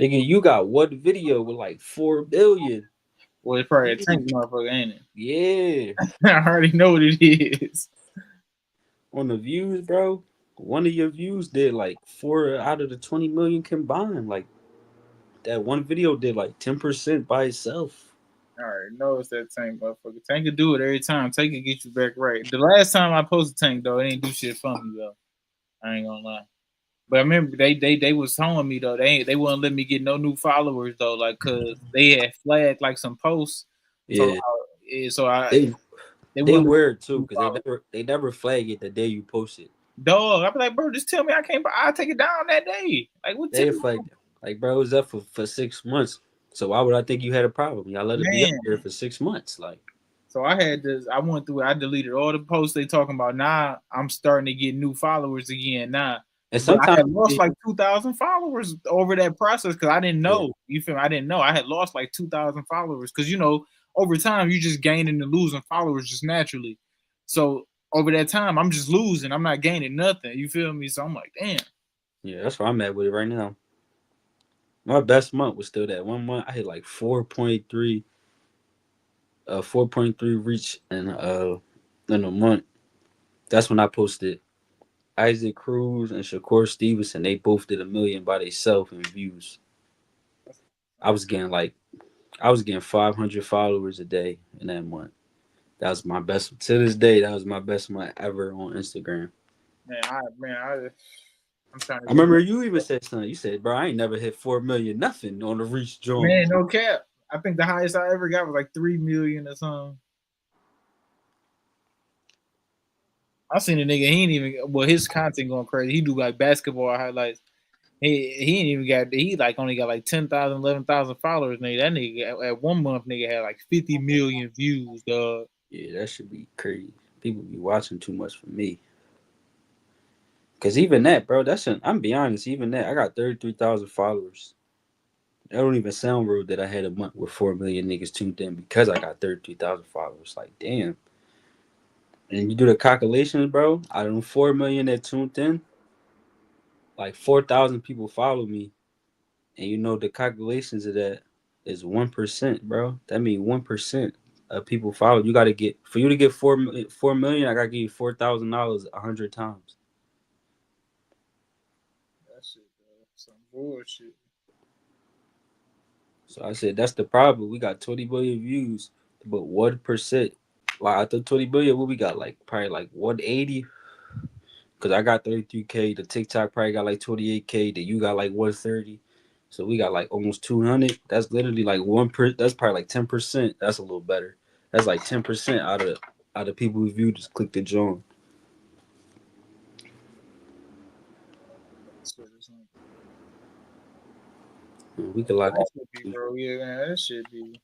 Nigga, you got one video with like 4 billion. Well, it's probably a You- tank motherfucker, ain't it? Yeah, I already know what it is. on the views, bro. One of your views did like 4 out of the 20 million combined. Like that one video did like 10% by itself. I already know it's that tank motherfucker. Tank can do it every time. Tank can get you back right. The last time I posted tank though, it ain't do shit for me though. I ain't gonna lie. But I remember they was telling me though they wouldn't let me get no new followers though, like cause they had flagged like some posts. So Yeah, so I they they they wouldn't let me weird get too new because followers. they never flag it the day you post it. Dog, I be like, bro, just tell me I can't. I'll take it down that day. Like, what? Tell They me, flagged it. Like, bro, it was up for 6 months. So why would I think you had a problem? Y'all let it be up man. there for 6 months. Like, So I had this. I went through it. I deleted all the posts they talking about. Now I'm starting to get new followers again. Now, and but I sometimes, had lost like 2,000 followers over that process because I didn't yeah, know. You feel me? I didn't know. I had lost like 2,000 followers because over time you just gaining and losing followers just naturally. So over that time, I'm just losing. I'm not gaining nothing. You feel me? So I'm like, damn. yeah, that's where I'm at with it right now. My best month was still that one month. I hit like 4.3 reach in a month. That's when I posted Isaac Cruz and Shakur Stevenson. They both did 1 million by themselves in views. I was getting like I was getting 500 followers a day in that month. That was my best to this day. That was my best month ever on Instagram. I'm trying to I get remember you even said something. You said, "Bro, I ain't never hit 4 million nothing on the reach joint." man, no cap. I think the highest I ever got was like 3 million or something. I seen a nigga. He ain't even. Well, his content going crazy. He do like basketball highlights. He ain't even got. He like only got like 10,000, 11,000 followers. Nigga, that nigga at 1 month nigga had like 50 million views. Dog. Yeah, that should be crazy. People be watching too much for me. Cause even that, bro, I'm be honest. Even that, I got 33,000 followers. That don't even sound rude that I had a month with 4 million niggas tuned in because I got 33,000 followers. Like, damn. And you do the calculations, bro. Out of them 4 million that tuned in, like 4,000 people follow me, and you know the calculations of that is 1%, bro. That means 1% of people follow. You got to get for you to get 4 million. I got to give you $4,000 100 times. That shit, bro. Some bullshit. So I said that's the problem. We got 20 billion views, but 1%. Like after 20 billion, what we got like probably like 180. Cause I got 33K. The TikTok probably got like 28K. Then you got like 130. So we got like almost 200. That's literally like That's probably like 10%. That's a little better. That's like 10% out of people who view just click the join. That shit is like- We could lock that should be, bro. Yeah, man, that should be.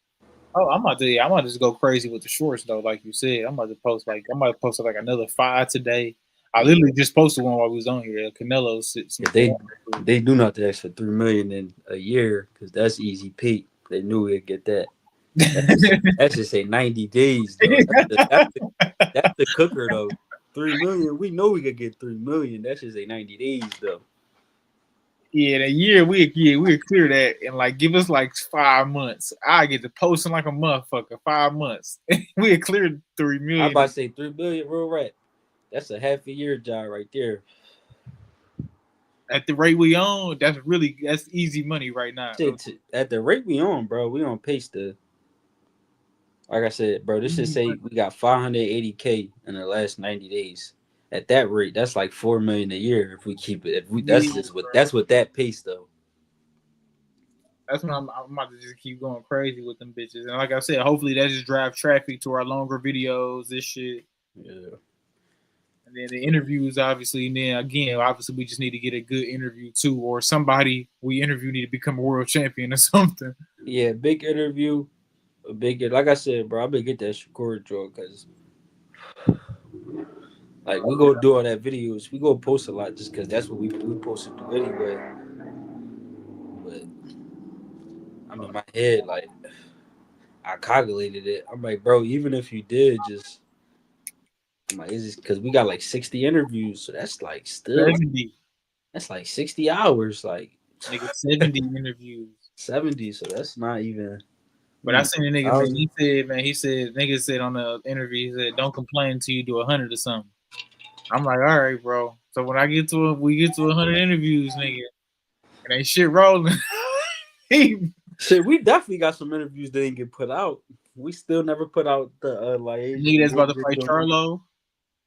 Oh, I'm about to. Yeah, I'm about to just go crazy with the shorts though, like you said. I'm about to post like another five today. I it. literally just posted one while we was on here. Canelo some If corner. they do not ask for 3 million in a year, because that's easy peak. They knew we'd get that. That should say 90 days though. That's the cooker though. 3 million. We know we could get 3 million. That should say 90 days though. Yeah, in a year we clear that and like give us like 5 months. I get to posting like a motherfucker. 5 months. We cleared three I million about to say 3 million real right. That's a half a year job right there. at the rate we on. That's easy money right now. At the rate we on, bro, we on pace to like I said, bro. This should Easy say money. we got 580K in the last 90 days. At that rate, that's like 4 million a year if we keep it. If we Yeah, bro. that's what that pace though. That's when I'm about to just keep going crazy with them bitches. And like I said, hopefully that just drive traffic to our longer videos, this shit. Yeah. And then the interviews, obviously. And then again, obviously, we just need to get a good interview too, or somebody we interview need to become a world champion or something. Yeah, big interview, a big like I said, bro. I been get that Shakur joke because like we go do all that videos, we go post a lot just because that's what we posted to anyway. But I'm in my head like I calculated it. I'm like, bro, even if you did just, I'm like, is this because we got like 60 interviews, so that's like still 70. that's like 60 hours. Like Nigga, 70 interviews. 70, so that's not even. But I seen a nigga, man. 1,000. He said, nigga said on the interview, he said, don't complain until you do 100 or something. I'm like, all right, bro. So when we get to 100 interviews, nigga, and ain't shit rolling. Shit, we definitely got some interviews that didn't get put out. We still never put out the like Nigga that's about to fight Charlo.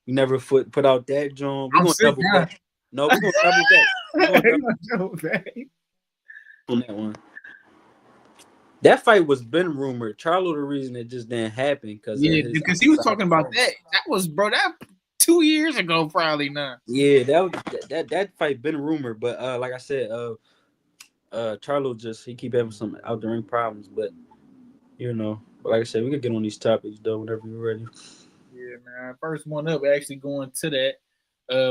We never put out that joint. We I'm gonna sick double now. back. No, we gonna double back. We gonna double back on that one. That fight was been rumored. Charlo, the reason it just didn't happen because because he was talking about that. That was that 2 years ago, probably now. Yeah, that fight been rumored, but like I said, Charlo he keep having some out the ring problems, but but like I said, we could get on these topics though whenever you're ready. Yeah, man. First one up, actually going to that.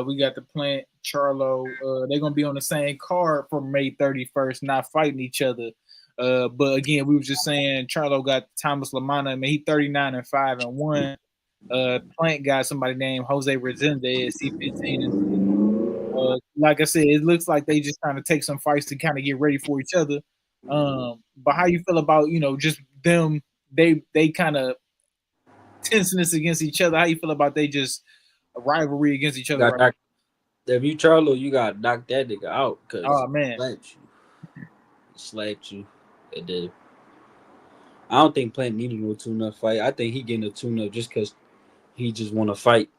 We got the Plant Charlo. They're gonna be on the same card for May 31st, not fighting each other. But again, we were just saying Charlo got Thomas Lamana. I mean, he 39-5-1. Plant got somebody named Jose Resendez. He 15-2. Like I said, it looks like they just trying to take some fights to kind of get ready for each other. But how you feel about just them? They kind of tenseness against each other. How you feel about they just a rivalry against each other? Right? If you Charlo, you got to knock that nigga out because man, slapped you. It did. I don't think Plant needed no tune-up fight. I think he getting a tune-up just because he just want to fight.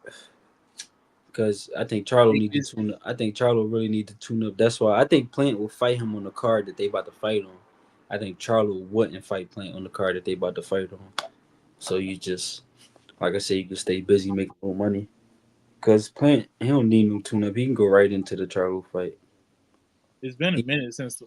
Because I think Charlo need to tune up. I think Charlo really need to tune up. That's why I think Plant will fight him on the card that they about to fight on. I think Charlo wouldn't fight Plant on the card that they about to fight on. So you just, like I said, you can stay busy making more money. Because Plant, he don't need no tune-up. He can go right into the Charlo fight. It's been a minute since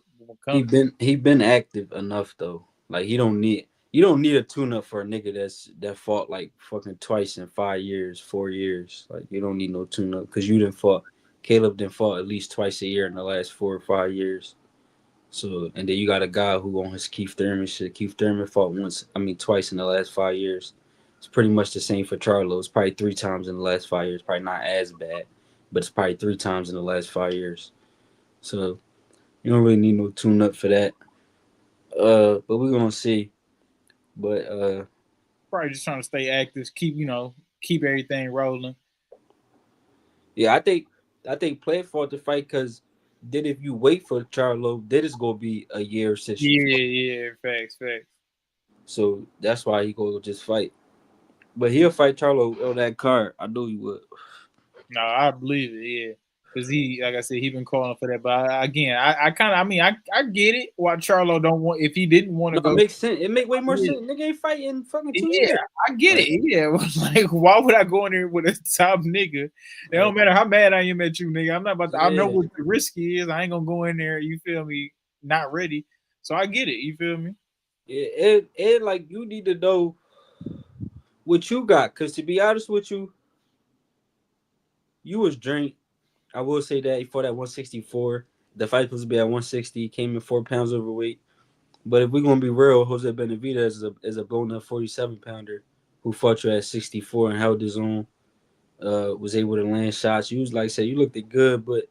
he been active enough though. Like you don't need a tune-up for a nigga that fought like fucking twice in 5 years, 4 years. Like you don't need no tune-up because you didn't fought. Caleb didn't fought at least twice a year in the last 4 or 5 years. So and then you got a guy who on his Keith Thurman shit. Keith Thurman fought twice in the last 5 years. It's pretty much the same for Charlo. It's probably 3 times in the last 5 years. Probably not as bad, but it's probably 3 times in the last 5 years. So you don't really need no tune-up for that. But we're gonna see. But probably just trying to stay active, keep everything rolling. Yeah, I think Plant fought the fight because then if you wait for Charlo, then it's gonna be a year since. Yeah, facts. So that's why he go just fight. But he'll fight Charlo on that card. I knew he would. No, I believe it. Yeah. Because he, like I said, he been calling for that. But I get it. Why Charlo don't want, if he didn't want to go. It makes sense. It make way more sense. Nigga ain't fighting fucking 2 years. I get it. Yeah. Like, why would I go in there with a top nigga? It don't matter how mad I am at you, nigga. I'm not about to, I know what the risk is. I ain't going to go in there, you feel me, not ready. So I get it. You feel me? Yeah. And like, you need to know what you got. Because to be honest with you, you was drained. I will say that he fought at 164. The fight was supposed to be at 160. Came in 4 pounds overweight. But if we're gonna be real, Jose Benavidez is a blown up 47 pounder who fought you at 64 and held his own. Was able to land shots. You was like say you looked good, but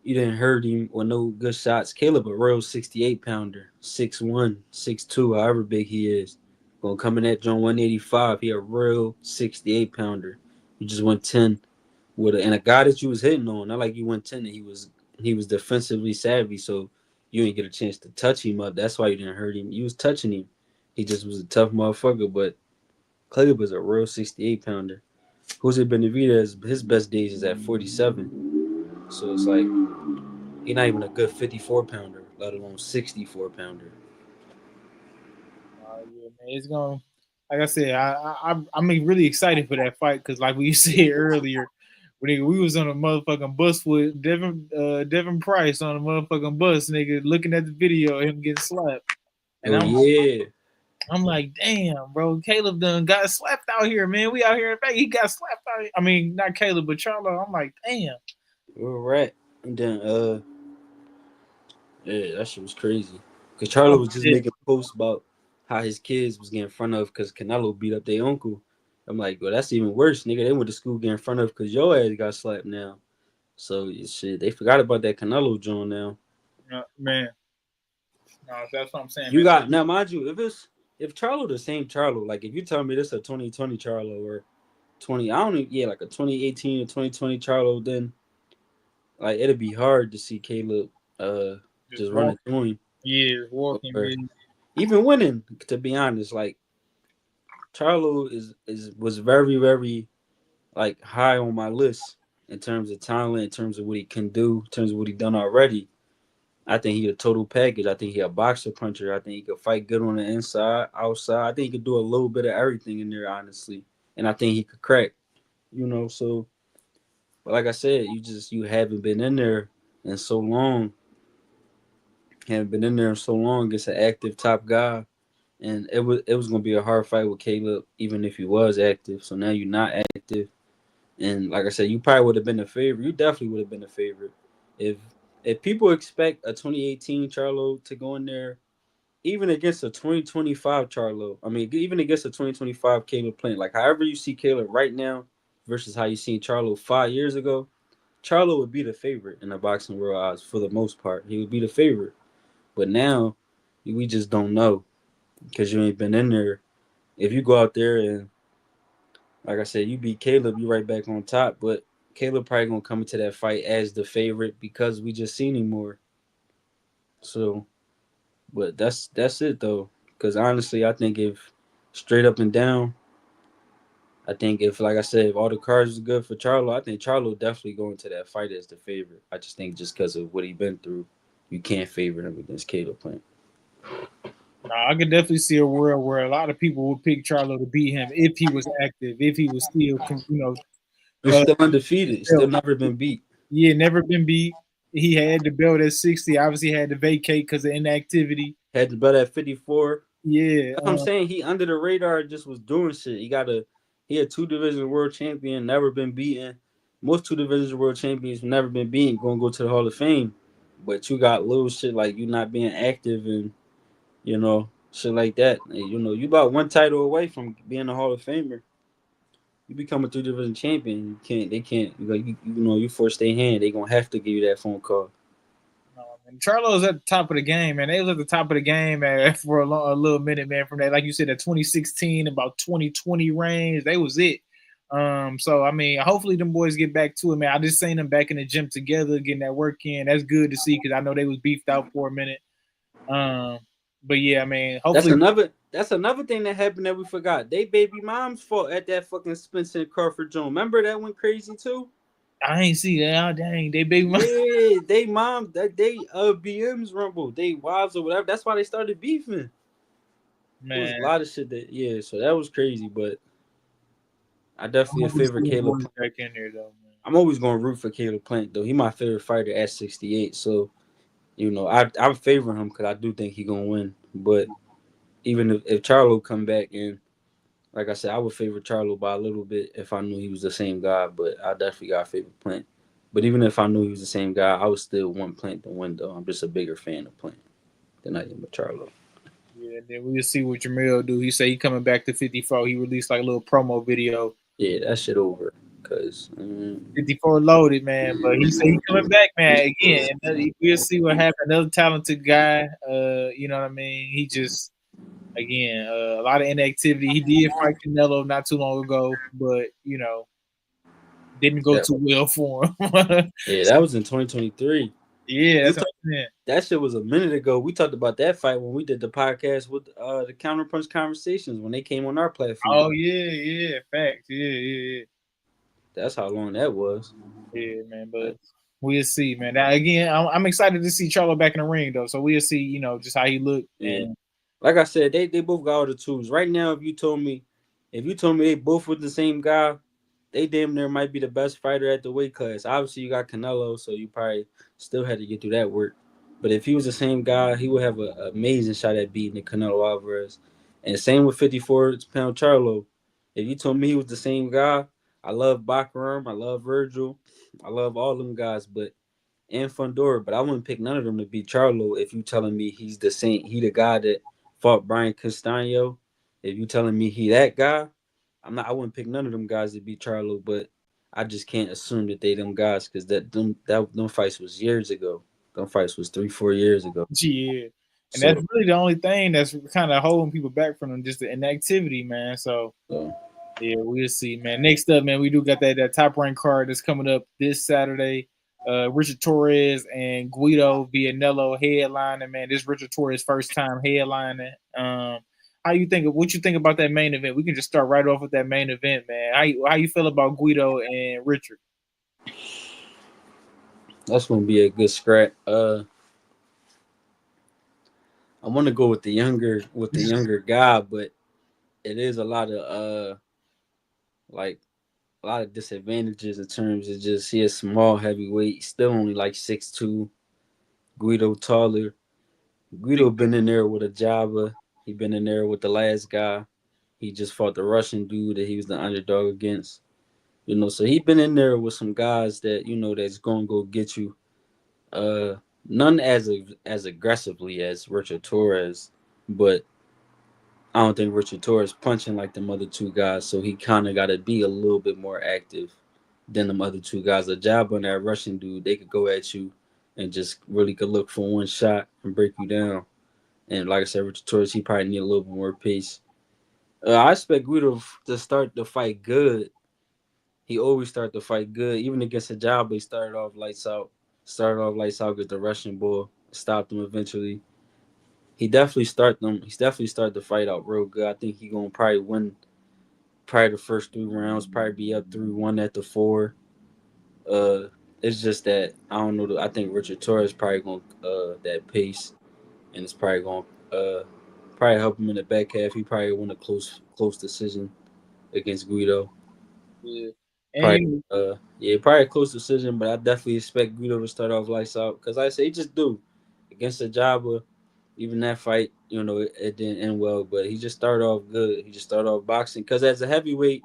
you didn't hurt him with no good shots. Caleb a real 68 pounder, 6'1", 6'2", however big he is. Gonna come in at John 185. He a real 68 pounder. You just went 10. And a guy that you was hitting on, not like you went 10 and he was defensively savvy, so you didn't get a chance to touch him up. That's why you didn't hurt him. You was touching him. He just was a tough motherfucker, but Caleb was a real 68 pounder. Jose Benavidez, his best days is at 47. So it's like he's not even a good 54 pounder, let alone 64 pounder. Yeah, man, it's going. Like I said, I'm really excited for that fight because, like we said earlier, we was on a motherfucking bus with Devin Price on a motherfucking bus, nigga, looking at the video of him getting slapped. And I'm like, damn, bro, Caleb done got slapped out here, man. We out here. In fact, he got slapped out here. I mean, not Caleb, but Charlo. I'm like, damn. We're right. And then, yeah, that shit was crazy. Because Charlo was just making posts about how his kids was getting in front of because Canelo beat up their uncle. I'm like, well, that's even worse, nigga. They went to school getting in front of because your ass got slapped now. So shit, they forgot about that Canelo joint now. Man. No, that's what I'm saying, You man. So, got now, mind you, if Charlo the same Charlo, like if you tell me this a 2020 Charlo or 20, I don't even, yeah, like a 2018 or 2020 Charlo, then like it'd be hard to see Caleb uh just just running walking. through him Yeah, walking, or man. even winning. To be honest, like Charlo is was very very like high on my list in terms of talent, in terms of what he can do, in terms of what he done already. I think he a total package. I think he a boxer puncher. I think he could fight good on the inside, outside. I think he could do a little bit of everything in there, honestly. And I think he could crack. So but like I said, you haven't been in there in so long. Haven't been in there in so long against an active top guy. And it was gonna be a hard fight with Caleb, even if he was active. So now you're not active. And like I said, you probably would have been a favorite. You definitely would have been a favorite. If if people expect a 2018 Charlo to go in there, even against a 2025 Charlo, I mean, even against a 2025 Caleb Plant, like however you see Caleb right now versus how you seen Charlo 5 years ago, Charlo would be the favorite in the boxing world odds for the most part. He would be the favorite. But now we just don't know because you ain't been in there. If you go out there and like I said, you beat Caleb, you right back on top. But Caleb probably gonna come into that fight as the favorite because we just seen him more. So, but that's it though. Because honestly, I think if straight up and down, I think if like I said, if all the cards is good for Charlo, I think Charlo definitely go into that fight as the favorite. I just think just because of what he been through, you can't favor him against Caleb Plant. Nah, I could definitely see a world where a lot of people would pick Charlo to beat him if he was active, if he was still, He's uh, still undefeated. He's still belt. never been beat. He had never been beat. He had the belt at 60. Obviously, had to vacate because of inactivity. Had the belt at 54. Yeah, That's what I'm saying. He under the radar just was doing shit. He had two division world champion, never been beaten. Most two division world champions never been beaten, gonna go to the Hall of Fame. But you got little shit like you not being active and shit like that. And, you about one title away from being a Hall of Famer. You become a three division champion. You can't. They can't. You force their hand. They gonna have to give you that phone call. and Charlo's at the top of the game, man. They was at the top of the game, man, for a little minute, man. From that, like you said, that 2016, about 2020 range, they was it. So I mean, hopefully them boys get back to it, man. I just seen them back in the gym together, getting that work in. That's good to see because I know they was beefed out for a minute. Um, but yeah, I mean, That's hopefully, another. That's another thing that happened that we forgot. They baby moms fought at that fucking Spencer and Crawford Jones. Remember that went crazy too. I ain't see that. Oh, dang, they big. Yeah, they mom that they BMs rumble. They wives or whatever. That's why they started beefing. It was a Man, lot of shit that so that was crazy. But I I'm definitely always favor seeing Caleb. boys back in there though, man. I'm always gonna root for Caleb Plant though. He my favorite fighter at 68. So I'm favoring him because I do think he gonna win. But even if Charlo come back and like I said, I would favor Charlo by a little bit if I knew he was the same guy. But I definitely got favor Plant. But even if I knew he was the same guy, I would still want Plant to win though. I'm just a bigger fan of Plant than I am of Charlo. Yeah, and then we'll see what Jamil do. He say he coming back to 54. He released like a little promo video. Yeah, that shit over. Cause 54 loaded, man. But he said he coming back, man. Again, we'll see what happens. Another talented guy. You know what I mean? He just again a lot of inactivity. He did fight Canelo not too long ago, but didn't go that too well for him. yeah, So, that was in 2023. yeah, We that's what talk, I'm saying. that shit was a minute ago. We talked about that fight when we did the podcast with the Counterpunch Conversations when they came on our platform. Oh yeah, facts. Yeah. That's how long that was. Yeah, man. But Like, we'll see, man. Now, again, I'm excited to see Charlo back in the ring, though. So we'll see, just how he looked. yeah. And Like I said, they both got all the tools. Right now, if you told me they both with the same guy, they damn near might be the best fighter at the weight class. Obviously, you got Canelo, so you probably still had to get through that work. But if he was the same guy, he would have an amazing shot at beating the Canelo Alvarez. And same with 54-pound Charlo. If you told me he was the same guy, I love Bakaram, I love Virgil, I love all them guys, and Fundora, but I wouldn't pick none of them to beat Charlo if you telling me he the guy that fought Brian Castano. If you telling me he that guy, I wouldn't pick none of them guys to beat Charlo, but I just can't assume that they them guys because them fights was years ago. Them fights was 3-4 years ago. Yeah. And that's So, really the only thing that's kind of holding people back from them, just the inactivity, man. So so yeah, we'll see, man. Next up, man, we do got that top rank card that's coming up this Saturday. Richard Torres and Guido Vianello headlining, man. This Richard Torres first time headlining. How you think? What you think about that main event? We can just start right off with that main event, man. How you feel about Guido and Richard? that's gonna be a good scrap. I want to go with the younger guy, but it is a lot of like a lot of disadvantages in terms of just he is small heavyweight, still only like 6'2". Guido taller. Guido been in there with a Java. He been in there with the last guy. He just fought the Russian dude that he was the underdog against. You know, so he been in there with some guys that you know that's gonna go get you. Uh, none as aggressively as Richard Torres, but I don't think Richard Torres punching like them other two guys, so he kind of got to be a little bit more active than them other two guys. A job on that Russian dude, they could go at you and just really could look for one shot and break you down. And like I said, Richard Torres, he probably need a little bit more pace. I expect Guido to start the fight good. He always start the fight good, even against a job. He started off lights out. Started off lights out with the Russian bull. Stopped him eventually. He's definitely start the fight out real good. I think he gonna probably win probably the first 3 rounds, probably be up 3-1 at the four. Uh it's just that I don't know. I think Richard Torres probably gonna that pace, and it's probably help him in the back half. He probably win a close decision against Guido. Yeah, and Probably yeah, probably a close decision, but I definitely expect Guido to start off lights out because I say he just do against the Jabba. Even that fight, you know, it didn't end well, but he just started off good. He just started off boxing because as a heavyweight,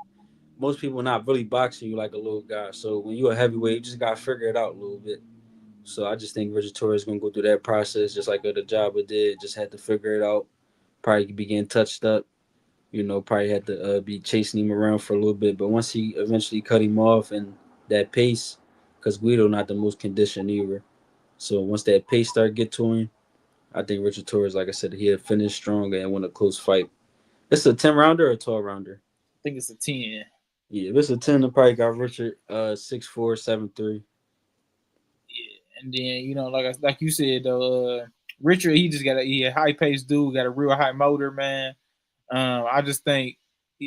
most people not really boxing you like a little guy. So when you're a heavyweight, you just gotta figure it out a little bit. So I just think Richard Torres is gonna go through that process just like the Jabba did. Just had to figure it out. Probably be getting touched up. You know, probably had to be chasing him around for a little bit. But once he eventually cut him off and that pace, because Guido not the most conditioned either. So once that pace started get to him, I think Richard Torres, like I said, he'll finish strong and win a close fight. It's a 10 rounder or a 12 rounder. I think it's a 10. Yeah, if it's a 10, I probably got Richard 6'4", 7'3". Yeah, and then like you said though, Richard he just got a high paced dude, got a real high motor, man. I just think,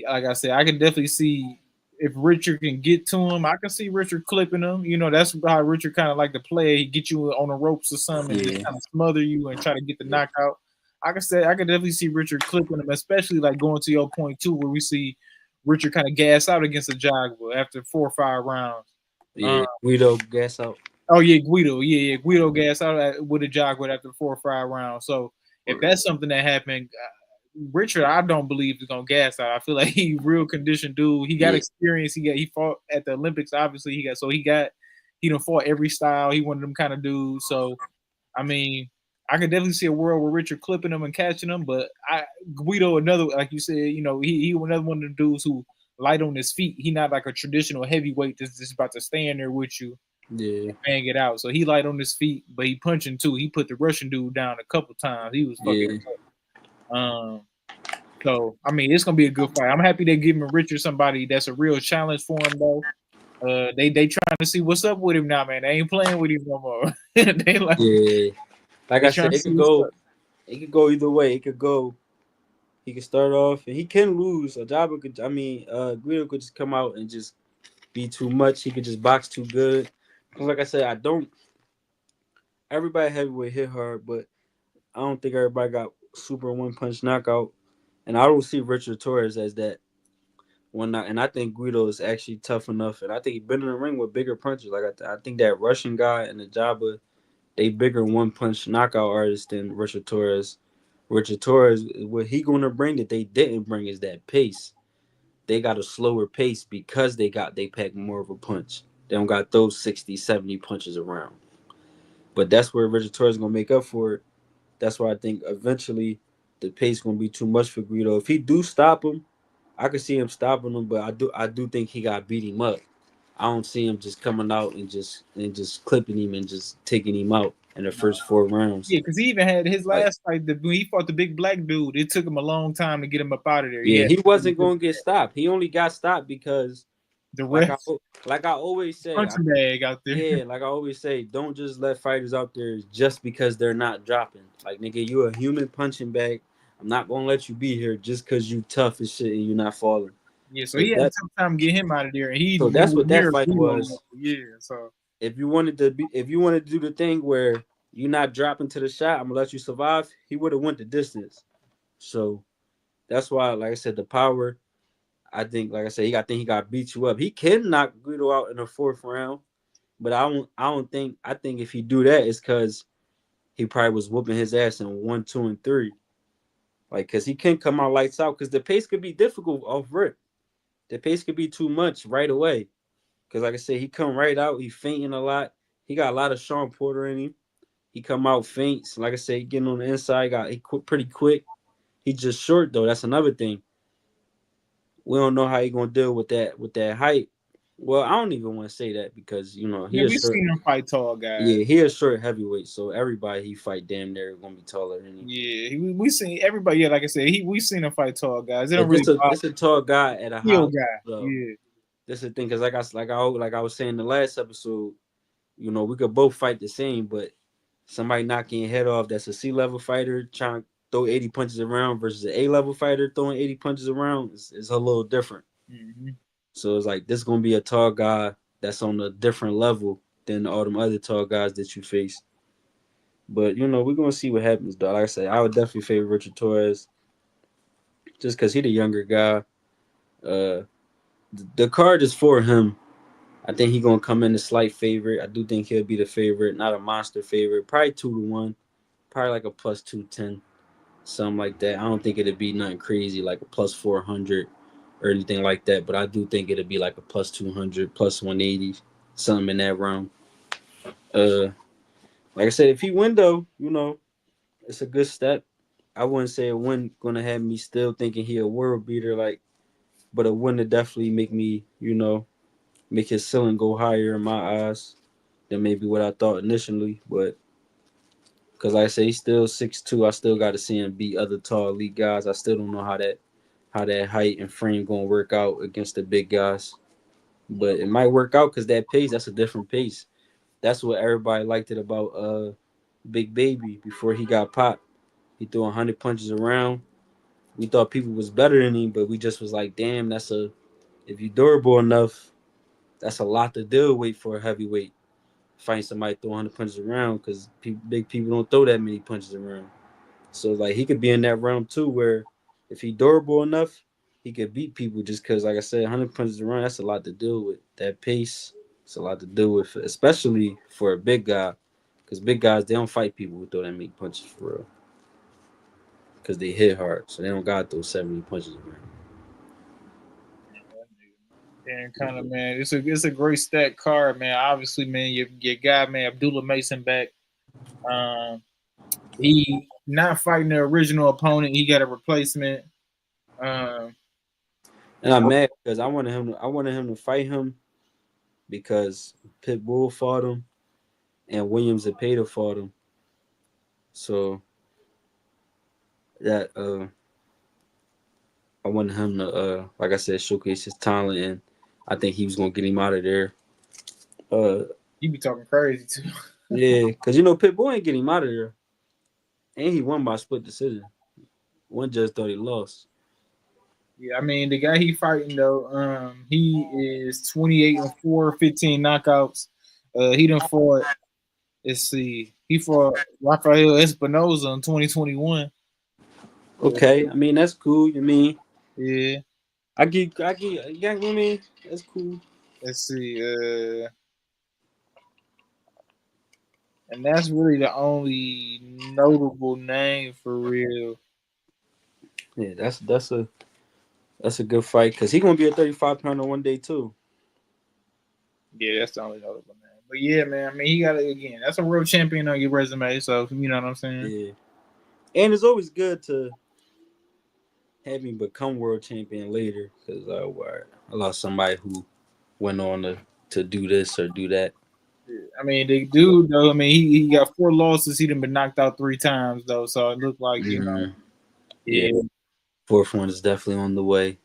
like I said, I can definitely see if Richard can get to him. I can see Richard clipping him. You know, that's how Richard kind of like to play. He get you on the ropes or something and just Yeah, kind of smother you and try to get the knockout. I can definitely see Richard clipping him, especially like going to your point too, where we see Richard kind of gas out against a Jaguar after 4 or 5 rounds. yeah. Guido gas out. Oh yeah, Guido. Yeah, Guido gas out with a jog after 4 or 5 rounds. So if Or, that's something that happened, Richard, I don't believe is gonna gas out. I feel like he real conditioned dude. He got yeah, experience. He fought at the Olympics. Obviously, he done fought every style. He one of them kind of dudes. So I mean, I can definitely see a world where Richard clipping him and catching him. But Guido, another like you said, he another one of the dudes who light on his feet. He not like a traditional heavyweight that's just about to stand there with you yeah, bang it out. So he light on his feet, but he punching too. He put the Russian dude down a couple times. He was fucking. yeah, Um. So I mean, it's gonna be a good fight. I'm happy they're giving Richard somebody that's a real challenge for him though. They trying to see what's up with him now, man. They ain't playing with him no more. they like yeah. Like they I trying said, to see what's up. it could go either way. It could go. He could start off, and he can lose. A Jabba could. I mean, Guido could just come out and just be too much. He could just box too good. Cause like I said, I don't. Everybody heavyweight hit hard, but I don't think everybody got super one punch knockout. And I don't see Richard Torres as that one. And I think Guido is actually tough enough. And I think he's been in the ring with bigger punches. Like I think that Russian guy and the Jabba, they bigger one punch knockout artists than Richard Torres. Richard Torres, what he gonna bring that they didn't bring is that pace. They got a slower pace because they pack more of a punch. They don't got those 60, 70 punches around. But that's where Richard Torres is gonna make up for it. That's why I think eventually the pace gonna be too much for Guido. If he do stop him, I could see him stopping him, but I do think he got beat him up. I don't see him just coming out and just clipping him and just taking him out. in the first 4 rounds. Yeah, because he even had his Like, last fight. When he fought the big black dude, it took him a long time to get him up out of there. yeah, Yeah, he wasn't going to get stopped. He only got stopped because, the like I refs like I always say, punching bag out there. yeah, like I always say, don't just let fighters out there just because they're not dropping. Like, nigga, you a human punching bag. I'm not gonna let you be here just because you tough as shit and you not falling. Yeah, so he Cause had a tough time getting him out of there, and he so that's what that near fight zero was. level. Yeah, so If you wanted to do the thing where you not dropping to the shot, I'm gonna let you survive. He would have went the distance. So that's why, like I said, the power. I think, like I said, I think he got beat you up. He can knock Guido out in the 4th round, but I don't. I don't think. I think if he do that, it's because he probably was whooping his ass in 1, 2, and 3. Like, cause he can come out lights out. Cause the pace could be difficult off rip. The pace could be too much right away. Cause like I said, he come right out. He fainting a lot. He got a lot of Sean Porter in him. He come out faints. Like I said, he getting on the inside. He quit pretty quick. He just short though. That's another thing. We don't know how he gonna deal with that height. Well, I don't even want to say that because he yeah, is we've short. seen him fight tall guys. Yeah, he is short heavyweight. So everybody he fight damn near gonna be taller than him. Yeah, we seen everybody. Yeah, like I said, we seen him fight tall guys. It don't But really bother this a tall guy at a high skill level. guy. So Yeah, this is the thing because like I was saying in the last episode, we could both fight the same, but somebody knocking your head off that's a C-level fighter trying to throw 80 punches around versus an A-level fighter throwing 80 punches around is a little different. mm-hmm. So it's like this is gonna be a tall guy that's on a different level than all them other tall guys that you face. But we're gonna see what happens, though. Like I said, I would definitely favor Richard Torres just because he's the younger guy. The card is for him. I think he's gonna come in a slight favorite. I do think he'll be the favorite, not a monster favorite. Probably 2-1, probably like a plus 210, something like that. I don't think it'd be nothing crazy like a plus 400 or anything like that. But I do think it'd be like a plus 200, plus 180, something in that realm. Uh, like I said, if he win though, it's a good step. I wouldn't say a win gonna have me still thinking he a world beater, but a win to definitely make me, make his ceiling go higher in my eyes than maybe what I thought initially. But because like I say he's still 6'2", I still got to see him beat other tall elite guys. I still don't know how that height and frame gonna work out against the big guys. But it might work out because that pace, that's a different pace. That's what everybody liked it about Big Baby before he got popped. He threw 100 punches around. We thought people was better than him, but we just was like, damn, if you durable enough, that's a lot to deal with for a heavyweight. Find somebody throwing 100 punches around because big people don't throw that many punches around. So like he could be in that realm too, where if he durable enough, he could beat people just because, like I said, 100 punches around, that's a lot to deal with. That pace, it's a lot to deal with, especially for a big guy, because big guys they don't fight people who throw that many punches for real, because they hit hard, so they don't got those 70 punches around. And kind of man, it's a great stack card, man. Obviously, man, your guy, man, Abdullah Mason back. Um, he not fighting the original opponent. He got a replacement. Um, And I'm mad because I wanted him to fight him because Pitbull fought him and Williams Zepeda fought him. So that I wanted him to like I said, showcase his talent, and I think he was gonna get him out of there. Uh you be talking crazy too. yeah, because Pitbull ain't getting him out of there. And he won by split decision. One judge thought he lost. Yeah, I mean the guy he fighting though, he is 28-4, 15 knockouts. He done fought. Let's see, he fought Rafael Espinoza in 2021. Okay, I mean that's cool. Yeah, yeah, I mean that's cool. let's see. And that's really the only notable name for real. Yeah, that's a good fight because he gonna be a 35-pounder one day too. Yeah, that's the only notable name. But yeah, man, I mean, he got it again. That's a world champion on your resume, so you know what I'm saying? Yeah, and it's always good to have him become world champion later because I lost somebody who went on to do this or do that. I mean, the dude though. I mean, he got 4 losses. He done been knocked out 3 times though. So it looked like Yeah, yeah. fourth one is definitely on the way.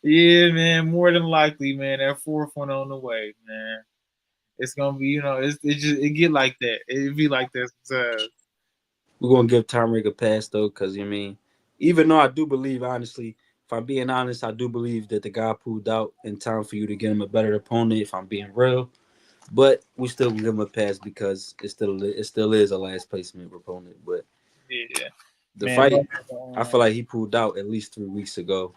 Yeah, man. More than likely, man. That fourth one on the way, man. It's gonna be, it get like that. It be like that sometimes. We're gonna give Tyreek a pass though, because I mean, even though I do believe, honestly, if I'm being honest, I do believe that the guy pulled out in time for you to get him a better opponent. If I'm being real, but we still give him a pass because it still is a last placement opponent. But Yeah, the man. fight, I feel like he pulled out at least 3 weeks ago.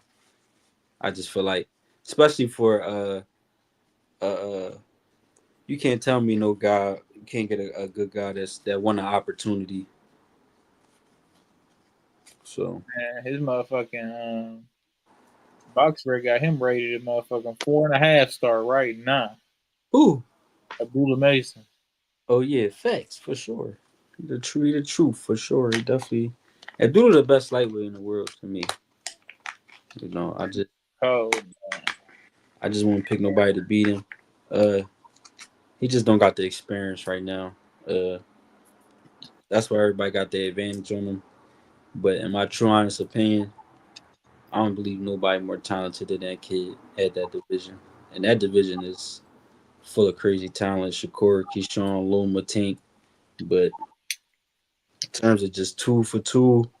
I just feel like, especially for uh, uh you can't tell me no guy you can't get a good guy that won an opportunity. So, Man, his motherfucking boxer got him rated at motherfucking 4.5 star right now. who? Abdullah Mason. Oh yeah, facts for sure. The truth for sure. He definitely Abdullah the best lightweight in the world to me. You know, Cold. I just won't pick nobody to beat him. Uh, he just don't got the experience right now. Uh, that's why everybody got the advantage on him. But in my true honest opinion, I don't believe nobody more talented than that kid at that division. And that division is full of crazy talent. Shakur, Keyshawn, Loma, Tank. But in terms of just tool for tool,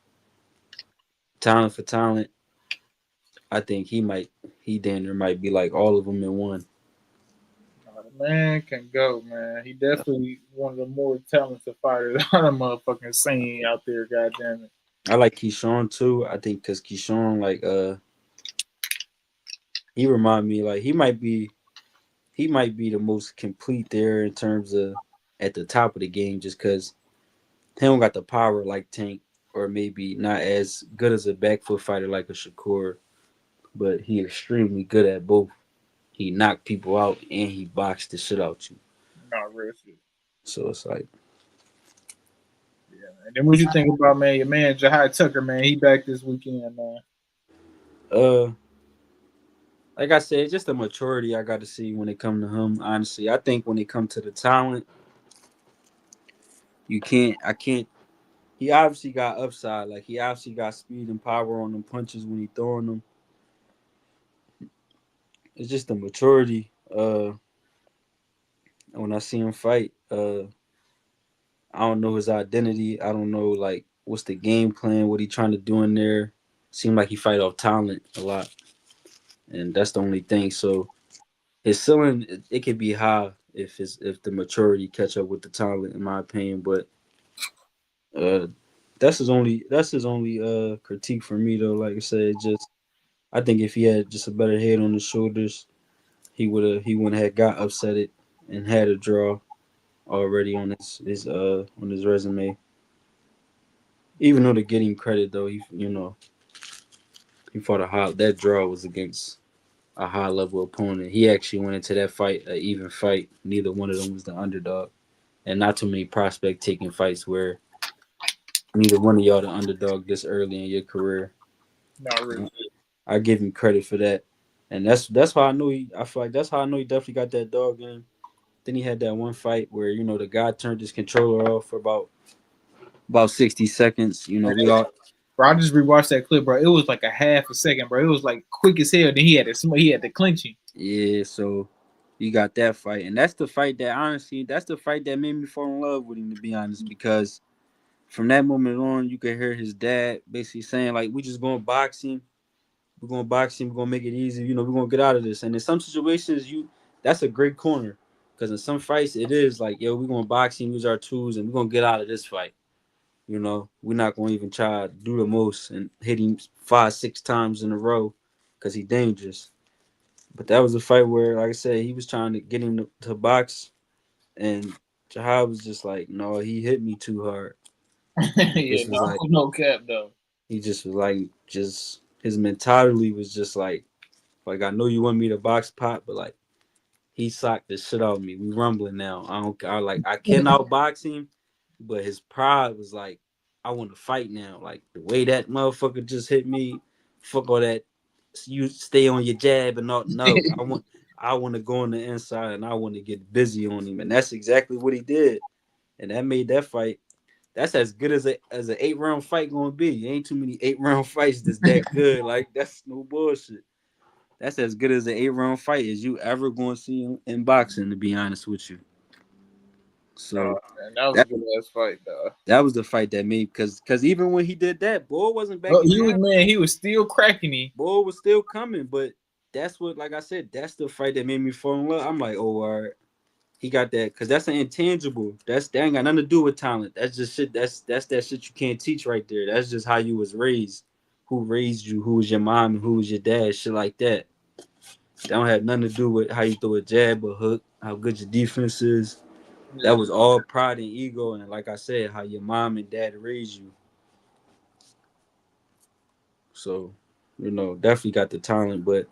talent for talent, I think he damn near might be like all of them in one. The man can go, man. He definitely one of the more talented fighters on the motherfucking scene out there. Goddamn it. I like Keyshawn too. I think because Keyshawn, like, he remind me like he might be the most complete there in terms of at the top of the game, just because he don't got the power like Tank, or maybe not as good as a back foot fighter like a Shakur, but he extremely good at both. He knocked people out and he boxed the shit out you. Not real shit. So it's like, Yeah, man. Then what you think about, man? Your man Jahai Tucker, man. He back this weekend, man. uh, like I said, just the maturity I got to see when it come to him. Honestly, I think when it come to the talent, you can't. I can't. He obviously got upside. Like he obviously got speed and power on them punches when he throwing them. It's just the maturity. When I see him fight, I don't know his identity. I don't know like what's the game plan, what he trying to do in there. Seem like he fight off talent a lot, and that's the only thing. So his ceiling it could be high if the maturity catch up with the talent, in my opinion. But uh, that's his only critique for me though. Like I said, just I think if he had just a better head on his shoulders, he wouldn't have got upset it and had a draw already on his resume. Even though to get him credit though, he fought a high. That draw was against a high level opponent. He actually went into that fight an even fight. Neither one of them was the underdog, and not too many prospect taking fights where neither one of y'all the underdog this early in your career. Not real shit. I give him credit for that, and that's how I know he. I feel like that's how I know he definitely got that dog in him. Then he had that one fight where the guy turned his controller off for about 60 seconds. We all Bro, I just rewatched that clip, bro. It was like a half a second, bro. It was like quick as hell. Then he had the clinching. yeah. So you got that fight, and that's the fight that made me fall in love with him. To be honest, because from that moment on, you could hear his dad basically saying like, "We just gonna box him. We're gonna box him. We're gonna make it easy. We're gonna get out of this." And in some situations, that's a great corner. Because in some fights, it is like, yo, we're gonna box him, use our tools, and we're gonna get out of this fight. We're not gonna even try to do the most and hit him 5, 6 times in a row because he's dangerous. But that was a fight where, like I said, he was trying to get him to box, and Jahad was just like, no, he hit me too hard. Yeah, This was like no cap though. he just was like just his mentality was just like I know you want me to box Pop, but like he socked the shit out of me. We rumbling now. I can outbox him, but his pride was like, I want to fight now. Like the way that motherfucker just hit me, fuck all that. You stay on your jab and not no. I want to go on the inside and I want to get busy on him, and that's exactly what he did, and that made that fight. That's as good as an 8 round fight gonna be. Ain't too many 8 round fights that's that good. Like that's no bullshit. That's as good as an 8 round fight as you ever gonna see in boxing. To be honest with you, Oh so man, that was a that good ass fight, though. that was the fight that made because even when he did that, Bull wasn't But backing down. he was still cracking him. Bull was still coming, but that's what, like I said, that's the fight that made me fall in love. I'm like, oh, all right. He got that because that's an intangible. That ain't got nothing to do with talent. That's just shit. That's that shit you can't teach right there. That's just how you was raised. Who raised you? Who was your mom? And who was your dad? Shit like that. That don't have nothing to do with how you throw a jab or hook. How good your defense is. That Yeah, was all pride and ego, and like I said, how your mom and dad raised you. So, definitely got the talent, but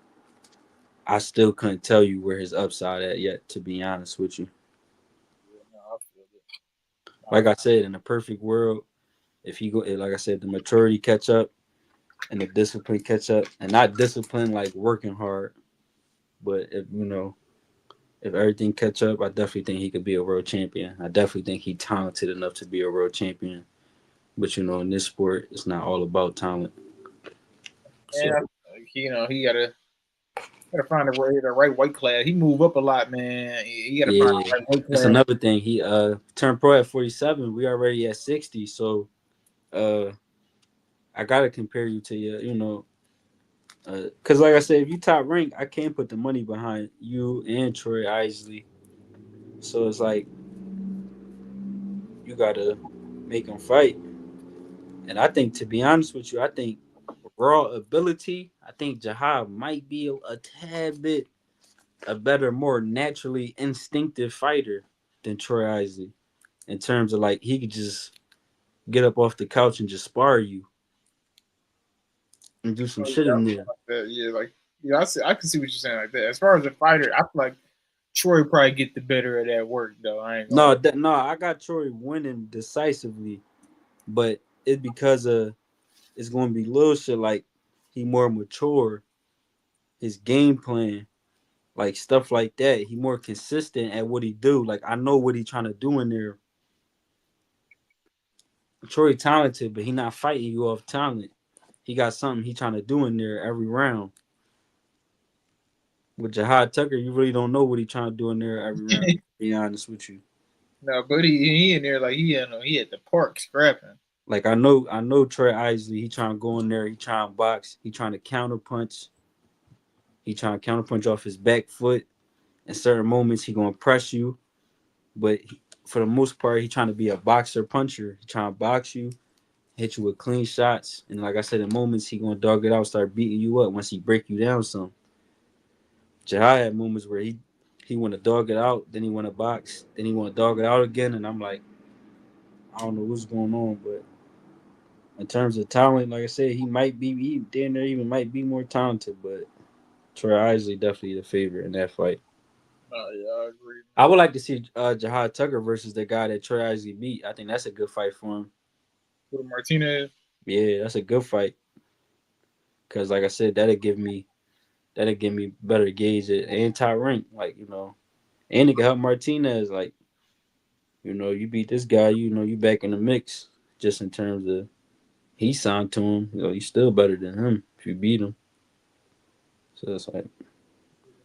I still couldn't tell you where his upside at yet. To be honest with you, no, I feel it. like I said, in a perfect world, if he go, like I said, the maturity catch up and the discipline catch up, and not discipline like working hard, but if everything catch up, I definitely think he could be a world champion. I definitely think he's talented enough to be a world champion. But in this sport, it's not all about talent. So Yeah, he gotta find the right weight class. He move up a lot, man. He gotta find yeah, the right weight that's class. another thing. He turned pro at 47. We already at 60. So uh, I gotta compare you to because like I said, if you top rank, I can't put the money behind you and Troy Isley. So it's like you gotta make them fight. And I think, to be honest with you, I think raw ability, I think Jahad might be a tad bit a better, more naturally instinctive fighter than Troy Isley in terms of like he could just get up off the couch and just spar you and do some Oh, shit yeah, in there. like that. Yeah, like I can see what you're saying like that. As far as a fighter, I feel like Troy probably get the better of that work though. I ain't gonna lie. No, I got Troy winning decisively, but it's because of it's going to be little shit like he more mature, his game plan, like stuff like that. He more consistent at what he do. Like I know what he trying to do in there. Troy talented, but he not fighting you off talent. He got something he trying to do in there every round. With Jahad Tucker, you really don't know what he trying to do in there every round. To be honest with you, No, but he in there like he at the park scrapping. like I know Troy Isley. He trying to go in there. He trying to box. He trying to counter punch. He trying to counter punch off his back foot. In certain moments, he gonna press you, but for the most part, he trying to be a boxer puncher. He trying to box you, hit you with clean shots, and like I said, in moments he gonna dog it out, start beating you up once he break you down some. Jahai had moments where he want to dog it out, then he want to box, then he want to dog it out again, and I'm like, I don't know what's going on, but in terms of talent, like I said, he damn near even might be more talented, but Troy Isley definitely the favorite in that fight. Oh yeah, I agree. I would like to see Jahad Tucker versus the guy that Troy Isley beat. I think that's a good fight for him. With Martinez. Yeah, that's a good fight because, like I said, that'll give me better gauge at anti rank. Like and it can help Martinez. Like you beat this guy, you back in the mix. Just in terms of he signed to him, you still better than him if you beat him. So it's like,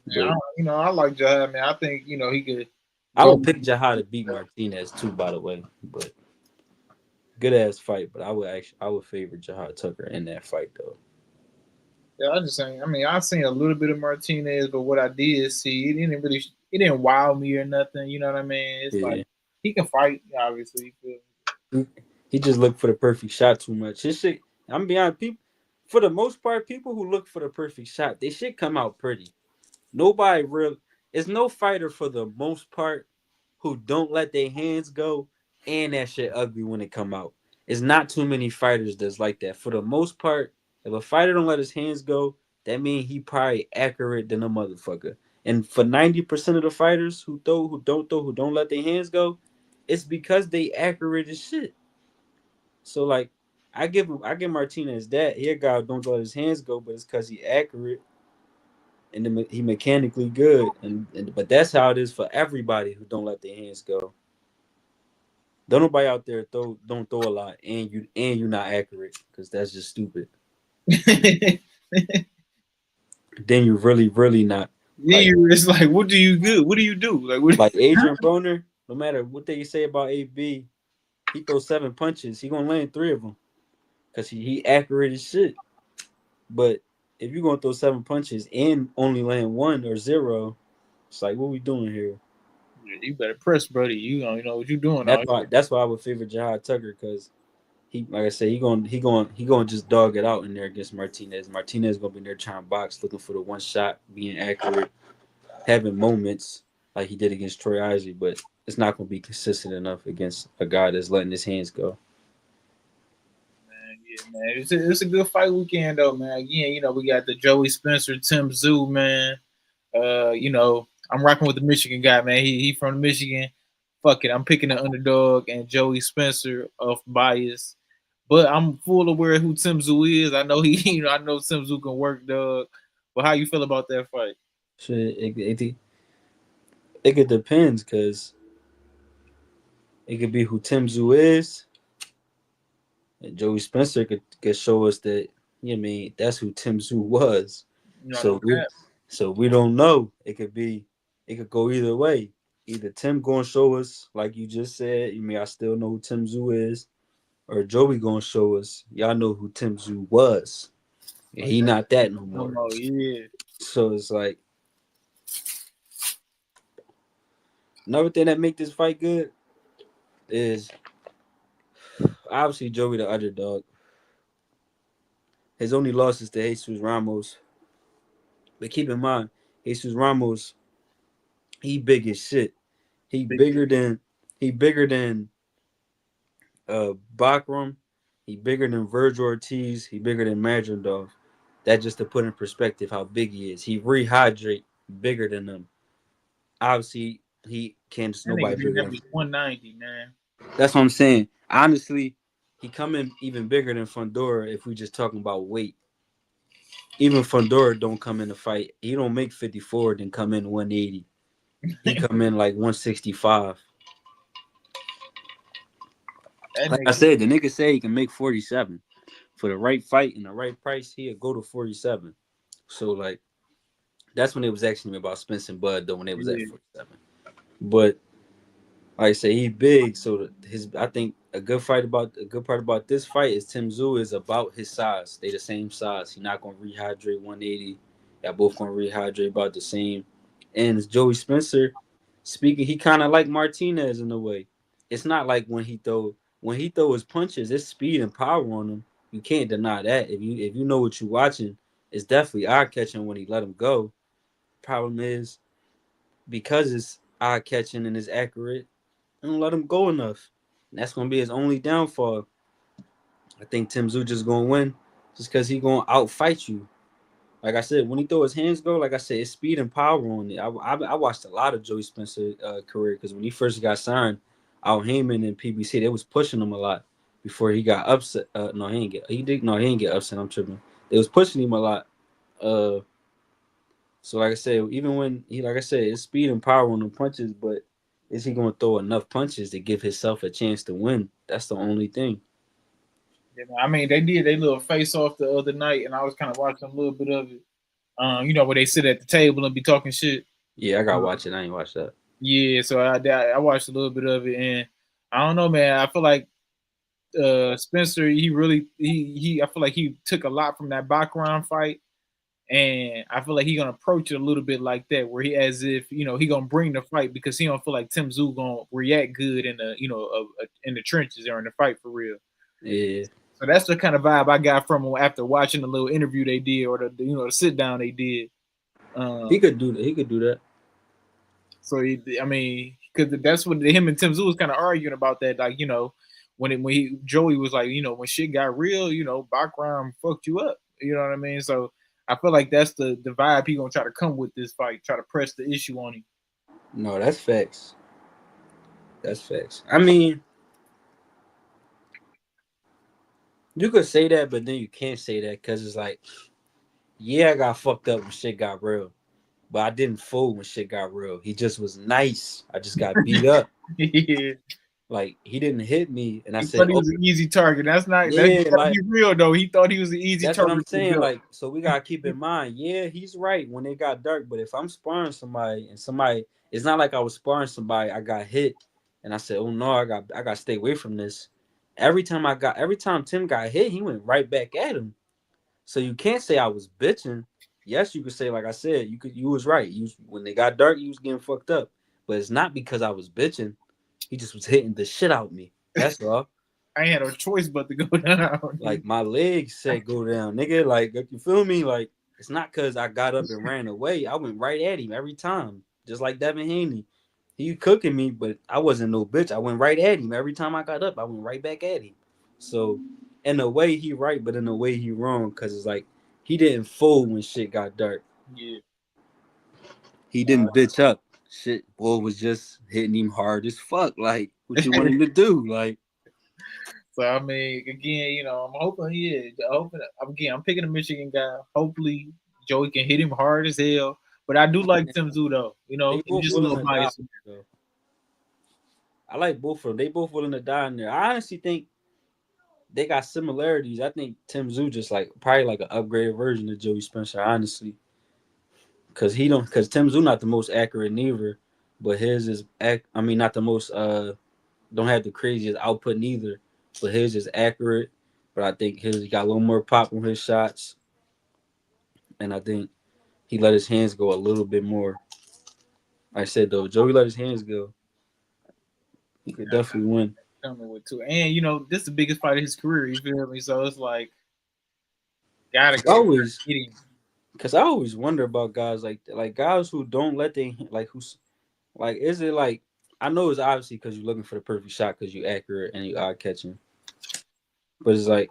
Man, but I like Jahad, man. I think he could I go. would pick Jahad to beat Martinez too. By the way, but good ass fight. But I would favor Jahad Tucker in that fight though. Yeah, I just saying. I mean, I seen a little bit of Martinez, but what I did see, it didn't wow me or nothing. You know what I mean? It's like Yeah, he can fight, obviously. he, he just looked for the perfect shot too much. His shit. I'm beyond people. For the most part, people who look for the perfect shot, they should come out pretty. Nobody real. It's no fighter for the most part who don't let their hands go and that shit ugly when it come out. It's not too many fighters that's like that. For the most part, if a fighter don't let his hands go, that means he probably accurate than a motherfucker. And for 90% of the fighters who don't let their hands go, it's because they accurate as shit. So like I give Martinez that. He a guy who don't let his hands go, but it's because he accurate. and he mechanically good, and but that's how it is for everybody who don't let their hands go. Don't nobody out there don't throw a lot, and you not accurate because that's just stupid. Then Then you really not like you're just like, what do you do? What do you do? Like, what? Adrian Broner. No matter what they say about AB, he throws 7 punches. He gonna land 3 of them because he accurate as shit. But if you gonna throw 7 punches and only land 1 or 0, it's like what we doing here? You better press, buddy. You know what you doing That's out why here. that's why I would favor Jahad Tucker because he, like I said, he going just dog it out in there against Martinez. Martinez gonna be there trying to box, looking for the one shot, being accurate, having moments like he did against Troy Isley, but it's not gonna be consistent enough against a guy that's letting his hands go. Man, yeah, man. It's a good fight weekend though, man. Again, we got the Joey Spencer, Tim Zoo, man. I'm rocking with the Michigan guy, man. He from Michigan. Fuck it, I'm picking the underdog and Joey Spencer off bias. But I'm full aware of who Tim Zoo is. I know he, I know Tim Zoo can work, dog. But how you feel about that fight? Shit, it could depends because it could be who Tim Zoo is, and Joey Spencer could show us that. You know what I mean, that's who Tim Zoo was. You know, no So we cap. so we don't know. It could go either way. Either Tim gonna show us, like you just said, you mean I still know who Tim Zoo is, or Joey gonna show us, y'all know who Tim Zoo was. And he not that no No more. more, yeah. So it's like another thing that make this fight good is obviously Joey the underdog. His only loss is to Jesus Ramos. But keep in mind, Jesus Ramos, he big as shit. He Big bigger than he bigger than Bakram. He bigger than Virgil Ortiz. He bigger than Madridov. That just to put in perspective how big he is. He rehydrate bigger than them. Obviously, he can't just that nigga nobody been bigger that than. was 190, man. That's what I'm saying. Honestly, he coming even bigger than Fundora if we just talking about weight. Even Fundora don't come in the fight. He don't make 54, then come in 180. He come in like 165. That Like I nigga, said, the nigga say he can make 47 for the right fight and the right price. He'll go to 47. So like that's when they was asking me about Spence and Bud though when they was at yeah. 47. But like I say, he big. So his I think a good part about this fight is Tim Zoo is about his size. They the same size. He not gonna rehydrate 180. Y'all both gonna rehydrate about the same. And Joey Spencer, speaking, he kind of like Martinez in a way. It's not like when he throw his punches, it's speed and power on him. You can't deny that. If you know what you're watching, it's definitely eye catching when he let him go. Problem is because it's eye catching and it's accurate, don't let him go enough. And that's gonna be his only downfall. I think Tim Zoo just gonna win just because he gonna outfight you. Like I said, when he throw his hands go, like I said, it's speed and power on it. I watched a lot of Joey Spencer career because when he first got signed, Al Heyman and PBC they was pushing him a lot before he got upset. No, he didn't get upset. I'm tripping. They was pushing him a lot. Uh, so like I said, even when he like I said, it's speed and power on the punches, but is he gonna throw enough punches to give himself a chance to win? That's the only thing. Yeah, man. I mean, they did their little face off the other night, and I was kind of watching a little bit of it. Where they sit at the table and be talking shit. Yeah, I gotta Uh, watch it. I ain't watched that. yeah, so I watched a little bit of it, and I don't know, man. I feel like Spencer, he really he I feel like he took a lot from that background fight, and I feel like he gonna approach it a little bit like that, where he as if he gonna bring the fight because he don't feel like Tim Zoo gonna react good in the in the trenches or in the fight for real. Yeah, So that's the kind of vibe I got from him after watching the little interview they did or the sit down they did. he Um, could do that. He could do that. I mean, because that's what him and Tim Zoo was kind of arguing about that, like when Joey was like, when shit got real, background fucked you up. You know what I mean? So I feel like that's the vibe he gonna try to come with this fight, try to press the issue on him. No, that's facts. That's facts. I mean, you could say that, but then you can't say that because it's like, yeah, I got fucked up when shit got real. but I didn't fold when shit got real. He just was nice. I just got beat up. Yeah. Like he didn't hit me, and I He said, thought he "Oh was an easy target. That's not that. yeah, Gotta like be real though. He thought he was an easy that's what I'm target to saying. go. Like so, we gotta keep in mind. Yeah, he's right when it got dark. But if I'm sparring somebody and somebody, it's not like I was sparring somebody. I got hit, and I said, "Oh no, I got to stay away from this." Every time Tim got hit, he went right back at him. So you can't say I was bitching. Yes, you could say, like I said, you was right. When they got dark, you was getting fucked up. But it's not because I was bitching. He just was hitting the shit out of me. That's all. I ain't had no choice but to go down. Like my legs said go down, nigga. Like you feel me? Like it's not cause I got up and ran away. I went right at him every time. Just like Devin Haney. He cooking me, but I wasn't no bitch. I went right at him. Every time I got up, I went right back at him. So in a way he right, but in a way he wrong. Cause it's like he didn't fold when shit got dark. Yeah. He didn't bitch up. Shit, boy was just hitting him hard as fuck. Like, what you want him to do? Like, So I mean, again, I'm hoping I'm picking a Michigan guy. Hopefully, Joey can hit him hard as hell. But I do like Tim Zoo though. they I'm both just a willing little to die biased. though. I like both of them. They both willing to die in there. I honestly think they got similarities. I think Tim Zoo just like probably like an upgraded version of Joey Spencer, honestly. Cause Tim Zoo not the most accurate neither, but his is I mean not the most don't have the craziest output neither, but his is accurate. But I think his got a little more pop on his shots, and I think he let his hands go a little bit more. Like I said though, Joey let his hands go. He could definitely win. I don't know what to. And this is the biggest fight of his career. You feel me? So it's like gotta I go always get him. Cause I always wonder about guys like guys who don't let they like who's like is it like I know it's obviously because you're looking for the perfect shot because you're accurate and you eye catching, but it's like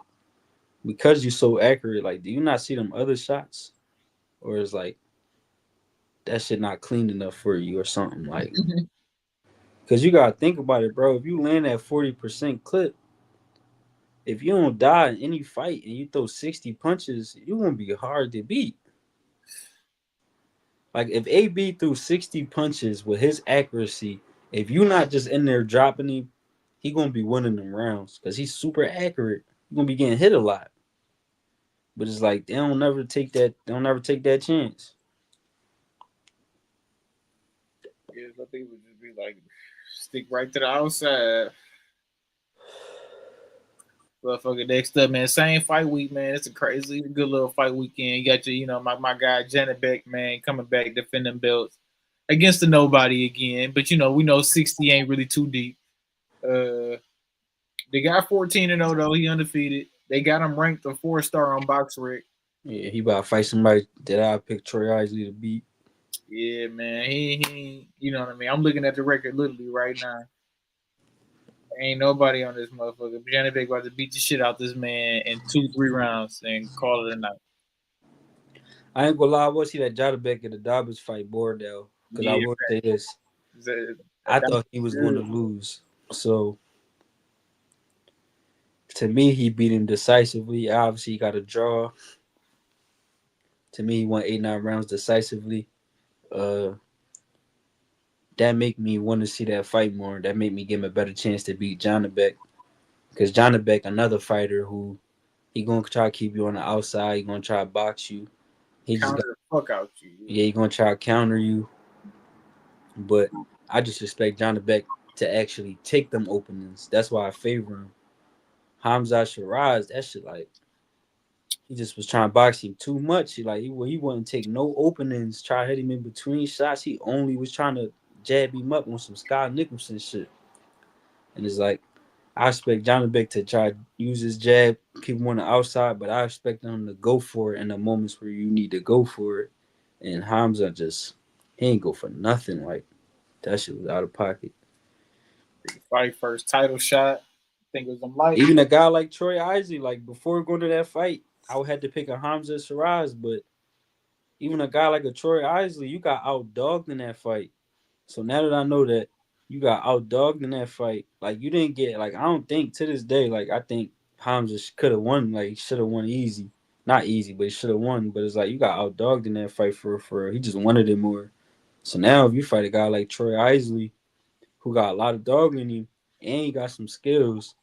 because you're so accurate, like do you not see them other shots, or is like that shit not clean enough for you or something like? Because you gotta think about it, bro. If you land at 40% clip, if you don't die in any fight and you throw 60 punches, you gonna be hard to beat. Like if AB threw 60 punches with his accuracy, if you not just in there dropping him, he gonna be winning them rounds because he's super accurate. You're gonna be getting hit a lot. But it's like they don't never take that chance. Yeah, I think it would just be like stick right to the outside. Motherfucker, next up, man. Same fight week, man. It's a crazy, good little fight weekend. You got your, my guy Janet Beck, man, coming back defending belts against the nobody again. But we know 60 ain't really too deep. Uh, they got 14-0 though. He undefeated. They got him ranked a 4-star on BoxRec. Yeah, he about to fight somebody that I pick Troy Isley to beat. Yeah, man. He you know what I mean. I'm looking at the record literally right now. Ain't nobody on this motherfucker. Janet Beck about to beat the shit out this man in 2-3 rounds and call it a night. I ain't gonna lie, I will see that Jadabek in the Dobbins fight Bordell. Because I Yeah, will say this. that, I that thought he was going to lose. So to me, he beat him decisively. Obviously, he got a draw. To me, he won 8-9 rounds decisively. Uh, that make me want to see that fight more. That make me give him a better chance to beat Jadabek. Because Jadabek, another fighter who he gonna try to keep you on the outside. He gonna try to box you. He just got counter the fuck out you. yeah. He gonna try to counter you. But I just expect Jadabek to actually take them openings. That's why I favor him. Hamza Shiraz, that shit like he just was trying to box him too much. He wouldn't take no openings, try to hit him in between shots. He only was trying to jab him up on some Scott Nicholson shit. And it's like I expect Johnny Beck to try to use his jab, keep him on the outside, but I expect him to go for it in the moments where you need to go for it. And Hamza just he ain't go for nothing. Like that shit was out of pocket. Fight first title shot. I think it was a light. Even a guy like Troy Isley, like before going to that fight, I would have to pick a Hamza Shiraz, but even a guy like a Troy Isley, you got outdogged in that fight. So now that I know that you got outdogged in that fight, like you didn't get like I don't think to this day, like I think Hamza could have won, like should have won easy. not easy, but he should have won. But it's like you got outdogged in that fight for he just wanted it more. So now if you fight a guy like Troy Isley, who got a lot of dog in him and he got some skills,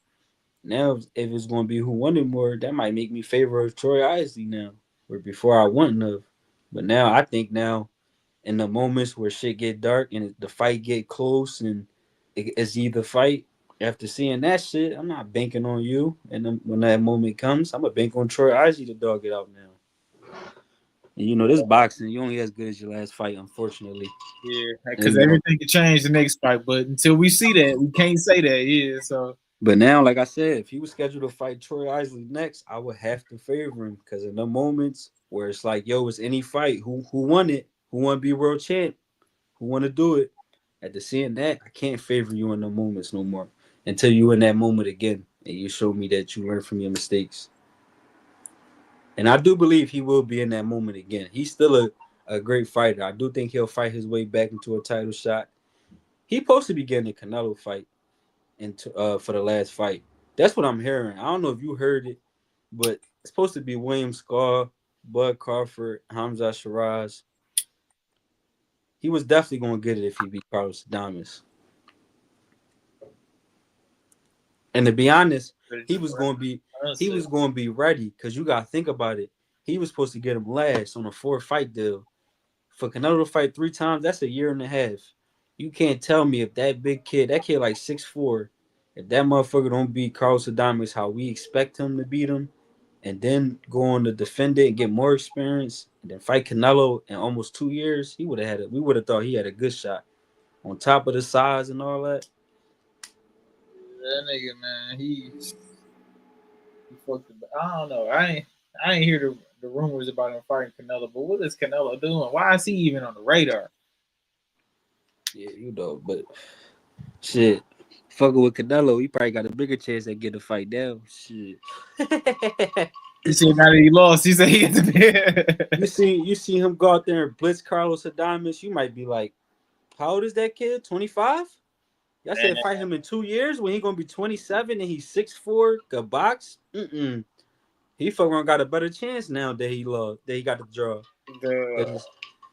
now if it's gonna be who wanted more, that might make me favor Troy Isley now. Where before I wouldn't have. But now I think now in the moments where shit get dark and the fight get close and it's either fight. After seeing that shit, I'm not banking on you. And then when that moment comes, I'm gonna bank on Troy Isley to dog it out now. And you know this boxing, you only as good as your last fight, unfortunately. Yeah, because And everything can change the next fight, but until we see that, we can't say that. Yeah, so but now, like I said, if he was scheduled to fight Troy Isley next, I would have to favor him because in the moments where it's like, yo, it's any fight, who won it, who want to be world champ, who want to do it. At the seeing that, I can't favor you in the moments no more until you in that moment again and you show me that you learn from your mistakes. And I do believe he will be in that moment again. He's still a great fighter. I do think he'll fight his way back into a title shot. He supposed to be getting a Canelo fight into for the last fight. That's what I'm hearing. I don't know if you heard it, but it's supposed to be William Scar, Bud Crawford, Hamza Shiraz. He was definitely going to get it if he beat Carlos Adames. And to be honest, he was going to be he honestly, was going to be ready because you got to think about it. He was supposed to get him last on a 4-fight deal. For Canelo to fight 3 times, that's a year and a half. You can't tell me if that kid like 6'4", if that motherfucker don't beat Carlos Adames how we expect him to beat him, and then go on to defend it and get more experience, and then fight Canelo in almost 2 years, he would have we would have thought he had a good shot. On top of the size and all that. that nigga, man, he fucked. I don't know. I ain't hear the rumors about him fighting Canelo, but what is Canelo doing? Why is he even on the radar? Yeah, you know, but shit. Fucking with Canelo, he probably got a bigger chance at getting a fight down. Shit. He said now that he lost, he said he had to you be. see him go out there and blitz Carlos Adames, you might be like, how old is that kid? 25? Y'all Man, said fight him in 2 years when he gonna be 27 and he's 6'4", good box? Mm-mm. He fucking got a better chance now that he lost, that he got the draw. the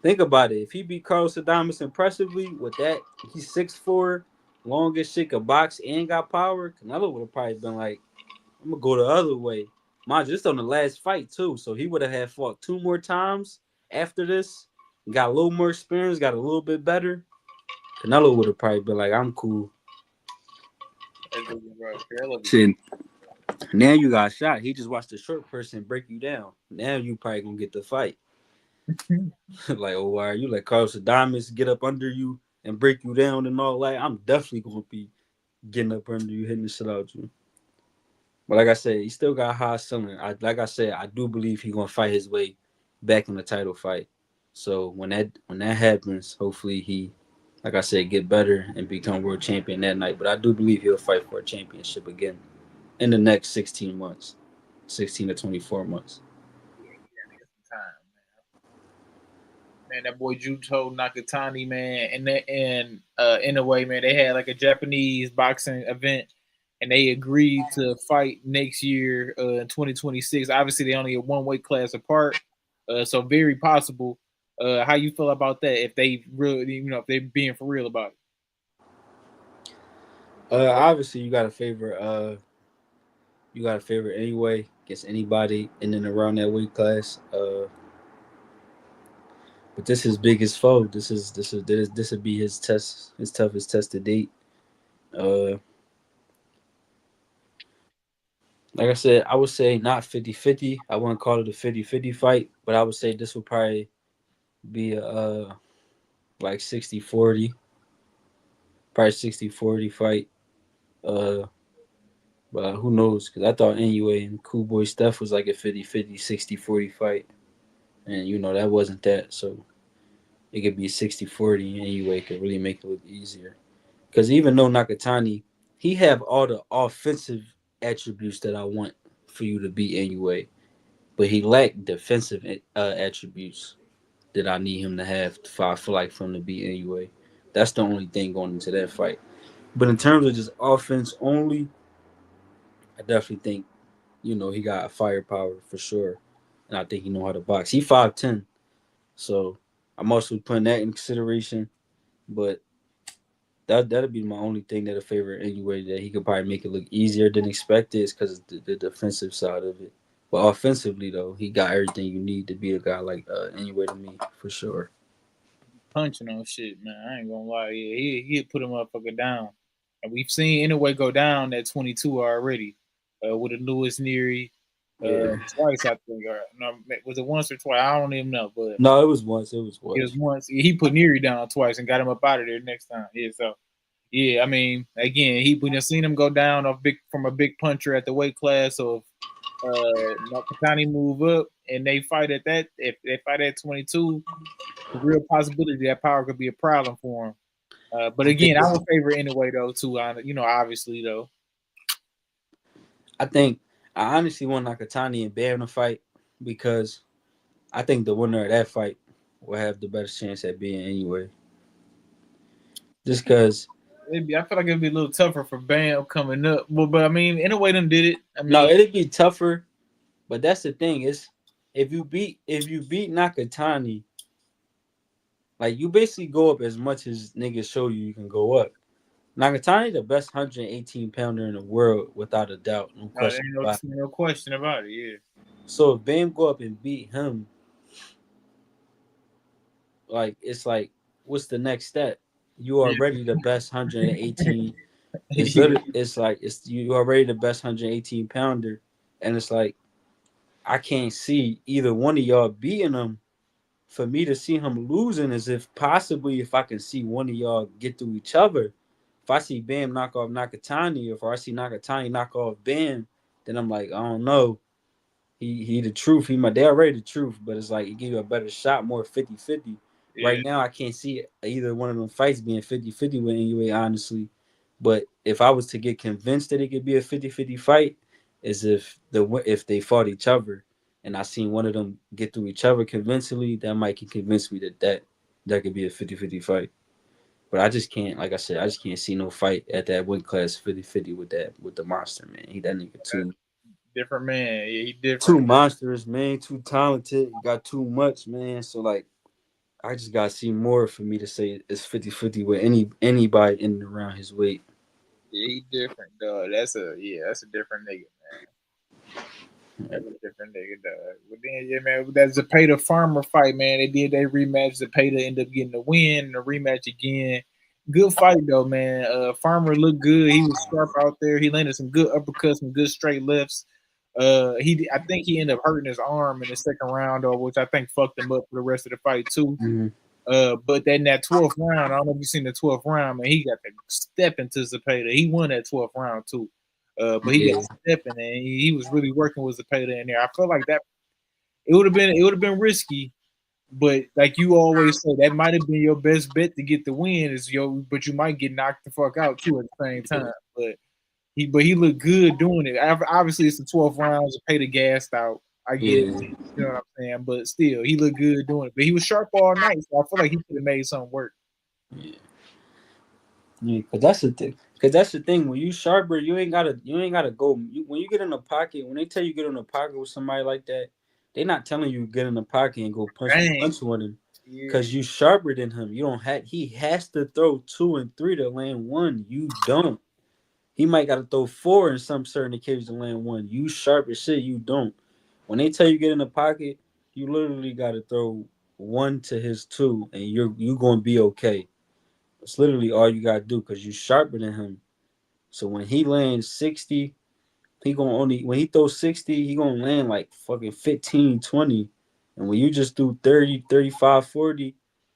Think about it. If he beat Carlos Adames impressively with that, he's 6'4", longest shit, could box and got power, Canelo would have probably been like, I'm gonna go the other way. Mind you, this on the last fight too, so he would have had fought 2 more times after this, got a little more experience, got a little bit better. Canelo would have probably been like, I'm cool. Shit. Now you got shot. He just watched a short person break you down. Now you probably gonna get the fight. Like, oh, why are you let Carlos Adames get up under you and break you down and all that? I'm definitely gonna be getting up under you, hitting the shit out you. But like I said, he still got high ceiling. Like I said, I do believe he gonna fight his way back in the title fight. So when that happens, hopefully he, like I said, get better and become world champion that night. But I do believe he'll fight for a championship again in the next 16 months, 16 to 24 months. man, that boy Juto Nakatani, man, in a way, man, they had like a Japanese boxing event, and they agreed to fight next year in 2026. Obviously, they only a one weight class apart, so very possible. How you feel about that? If they really, if they being for real about it? Obviously you got to favor anyway against anybody in and around that weight class. But this is his biggest foe. This would be his test, his toughest test to date. Uh, like I said, I would say not 50-50. I wouldn't call it a 50-50 fight, but I would say this would probably be a like 60-40, probably 60-40 fight. Uh, but who knows? Because I thought anyway, and Cool Boy Steph was like a 50-50, 60-40 fight. And, that wasn't that. So it could be 60-40 anyway. It could really make it look easier. Because even though Nakatani, he have all the offensive attributes that I want for you to beat anyway. But he lacked defensive attributes that I need him to have I feel like for him to beat anyway. That's the only thing going into that fight. But in terms of just offense only, I definitely think, he got firepower for sure. and I think he know how to box. He 5'10", so I'm also putting that in consideration. But that'll be my only thing that'll favor anyway. That he could probably make it look easier than expected is because of the defensive side of it. But offensively though, he got everything you need to be a guy like anyway to me for sure. Punching on shit, man. I ain't gonna lie. Yeah, he put a motherfucker down, and we've seen anyway go down at 22 already, with a Lewis Neary, Yeah. twice I think. Or no, was it once or twice? I don't even know, but No, it was once. It was it was once. once. He put Neary down twice and got him up out of there next time. Yeah, so yeah, I mean, again, we just seen him go down from a big puncher at the weight class. So if Nakatani move up and they fight at that, if they fight at 22, the real possibility that power could be a problem for him. But I think again, I would favor anyway though too. Obviously though. I think I honestly want Nakatani and Bam to fight because I think the winner of that fight will have the best chance at being anyway. Just because I feel like it'd be a little tougher for Bam coming up. Well, but I mean, anyway, them did it. I no, mean, it'd be tougher. But that's the thing is, if you beat Nakatani, like you basically go up as much as niggas show you can go up. Nakatani the best 118 pounder in the world without a doubt, no there question ain't about it. no question about it. Yeah. So if Bam go up and beat him, like it's like, what's the next step? You are already the best 118. It's Yeah. literally, it's like it's you already the best 118 pounder, and it's like I can't see either one of y'all beating him. For me to see him losing is if possibly if I can see one of y'all get through each other. If I see Bam knock off Nakatani, or if I see Nakatani knock off Bam, then I'm like, I don't know. He the truth. They already the truth, but it's like it give you a better shot, more 50-50. Yeah. Right now I can't see either one of them fights being 50-50 with anyway, honestly. But if I was to get convinced that it could be a 50-50 fight, is if they fought each other and I seen one of them get through each other convincingly, that might can convince me that could be a 50-50 fight. But I just can't, like I said, I just can't see no fight at that weight class 50-50 with the monster, man. He that nigga Different man. Yeah, he too different. monstrous, man. Too talented. He got too much, man. So like, I just gotta see more for me to say it's 50-50 with anybody in and around his weight. Yeah, he different, dog. That's a different nigga. That's a different nigga, dog. But then, yeah, man, that Zapata Farmer fight, man. They rematch. Zapata ended up getting the win and the rematch again. Good fight though, man. Farmer looked good. He was sharp out there. He landed some good uppercuts, some good straight lefts. I think he ended up hurting his arm in the second round, though, which I think fucked him up for the rest of the fight too. Mm-hmm. But then that 12th round, I don't know if you've seen the 12th round, man. He got to step into Zapata. He won that 12th round too. But he got Yeah, stepping and he was really working with Zapata in there. I feel like that it would have been risky, but like you always say, that might have been your best bet to get the win. But you might get knocked the fuck out too at the same time. But he looked good doing it. Obviously, it's the 12th round. Zapata gassed out. I get it. yeah, You know what I'm saying? But still, he looked good doing it. But he was sharp all night, so I feel like he could have made something work. yeah. Yeah, cause that's the thing. Cause that's the thing. When you sharper, you ain't gotta go. When you get in the pocket, when they tell you get in the pocket with somebody like that, they not telling you get in the pocket and go punch for Dang. punch with him. Yeah. Cause you sharper than him. You don't have. He has to throw 2 and 3 to land one. You don't. He might got to throw 4 in some certain occasions to land one. You sharp as shit. You don't. When they tell you get in the pocket, you literally got to throw one to his two, and you gonna be okay. It's literally all you gotta do because you sharper than him. So when he lands 60, he gonna only when he throws 60, he gonna land like fucking 15, 20. And when you just do 30, 35, 40,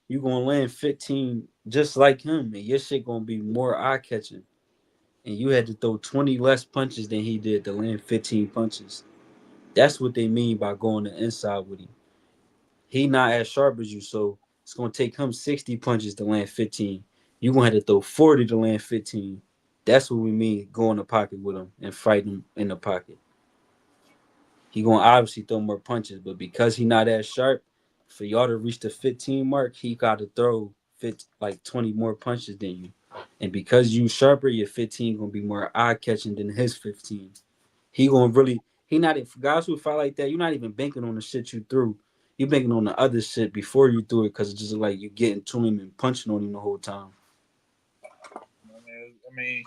you gonna land 15 just like him. And your shit gonna be more eye catching. And you had to throw 20 less punches than he did to land 15 punches. That's what they mean by going the inside with him. He not as sharp as you, so it's gonna take him 60 punches to land 15. You gonna have to throw 40 to land 15. That's what we mean. Go in the pocket with him and fight him in the pocket. He gonna obviously throw more punches, but because he not as sharp, for y'all to reach the 15 mark, he got to throw like 20 more punches than you. And because you sharper, your 15 gonna be more eye catching than his 15. He gonna really He not for guys who fight like that. You're not even banking on the shit you threw. You banking on the other shit before you threw it because it's just like you getting to him and punching on him the whole time. I mean,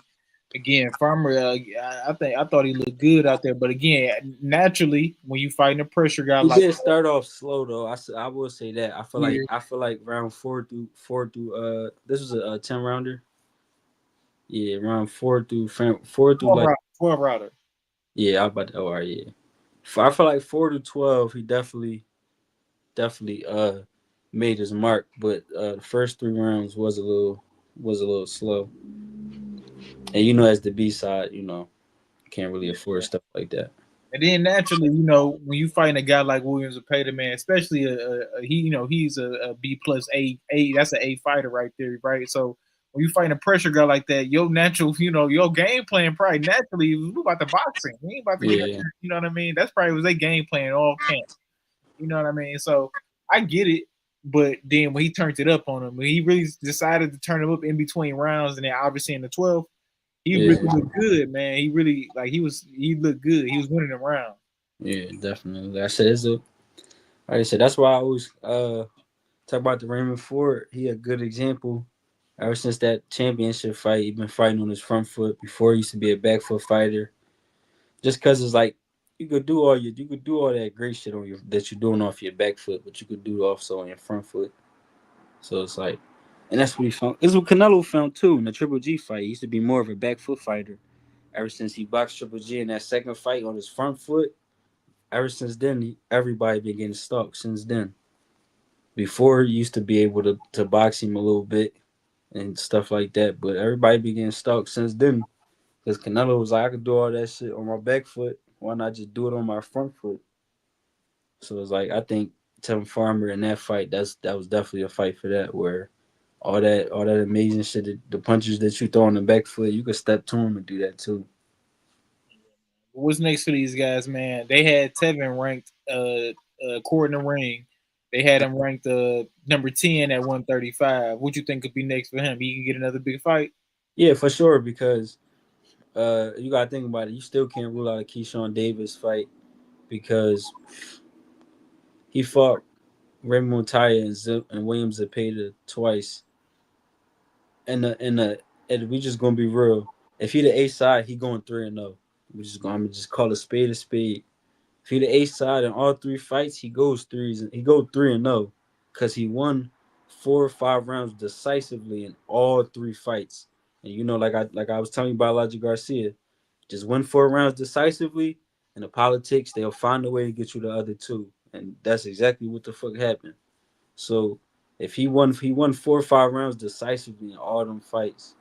again, Farmer. I thought he looked good out there, but again, naturally, when you fighting a pressure guy He like did start off slow though. I will say that. yeah, I feel like round four through this was a 10 rounder. Yeah, round four through 12 like router, 12 router. yeah. I about to, oh, all right, yeah. I feel like 4 to 12. He definitely made his mark, but the first 3 rounds was a little slow. And as the B side, can't really afford stuff like that. And then naturally, when you fighting a guy like Williams or Pater, man, especially he, he's a B plus A. That's an A fighter right there, right? So when you fighting a pressure guy like that, your natural, your game plan probably naturally we about the boxing. We ain't about to get, Yeah, you know what I mean? That's probably was their game plan all camp. You know what I mean? So I get it, but then when he turned it up on him, when he really decided to turn him up in between rounds, and then obviously in the 12th, he really yeah, looked good, man. He really he looked good. He was winning the round. yeah, definitely. Like I said, like I said, that's why I always talk about the Raymond Ford. He a good example. Ever since that championship fight, he been fighting on his front foot. Before he used to be a back foot fighter. Just cause it's like you could do all that great shit on your that you're doing off your back foot, but you could do it also on your front foot. So it's like, and that's what he found. It's what Canelo found too in the Triple G fight. He used to be more of a back foot fighter. Ever since he boxed Triple G in that second fight on his front foot, ever since then, everybody been getting stalked since then. Before, he used to be able to box him a little bit and stuff like that, but everybody been getting stalked since then. Because Canelo was like, I could do all that shit on my back foot. Why not just do it on my front foot? So it's like I think Tevin Farmer in that fight, that was definitely a fight for that, where all that amazing shit, the punches that you throw on the back foot, you could step to him and do that too. What's next for these guys, man? They had Tevin ranked court in the ring. They had him ranked number 10 at 135. What you think could be next for him? He can get another big fight. Yeah, for sure. Because you gotta think about it. You still can't rule out a Keyshawn Davis fight because he fought Raymond Montaya and William Zepeda twice. And we just gonna be real. If he the A side, he going 3-0. I'm gonna just call a spade a spade. If he the A side in all 3 fights, he goes threes. He go 3-0 because he won 4 or 5 rounds decisively in all 3 fights. And like I was telling you about Elijah Garcia, just win 4 rounds decisively. In the politics, they'll find a way to get you the other two, and that's exactly what the fuck happened. So if he won 4 or 5 rounds decisively in all them fights,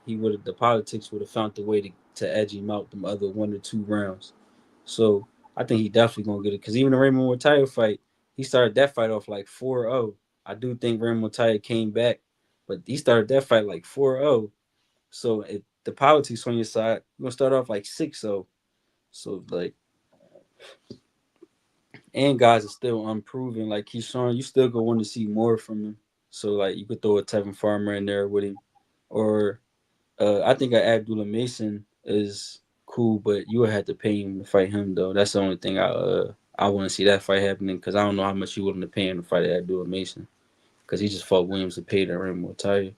he would have the politics would have found the way to edge him out them other 1 or 2 rounds. So I think he definitely gonna get it because even the Raymond Montaya fight, he started that fight off like 4-0. I do think Raymond Montaya came back, but he started that fight like 4-0. So if the politics on your side, you're gonna start off like 6-0. So like, and guys are still unproven. Like Keyshawn, you still gonna want to see more from him. So like, you could throw a Tevin Farmer in there with him, or I think Abdullah Mason is cool, but you would have to pay him to fight him though. That's the only thing I want to see that fight happening because I don't know how much you willing to pay him to fight Abdullah Mason because he just fought Williams and paid Raymond Montaya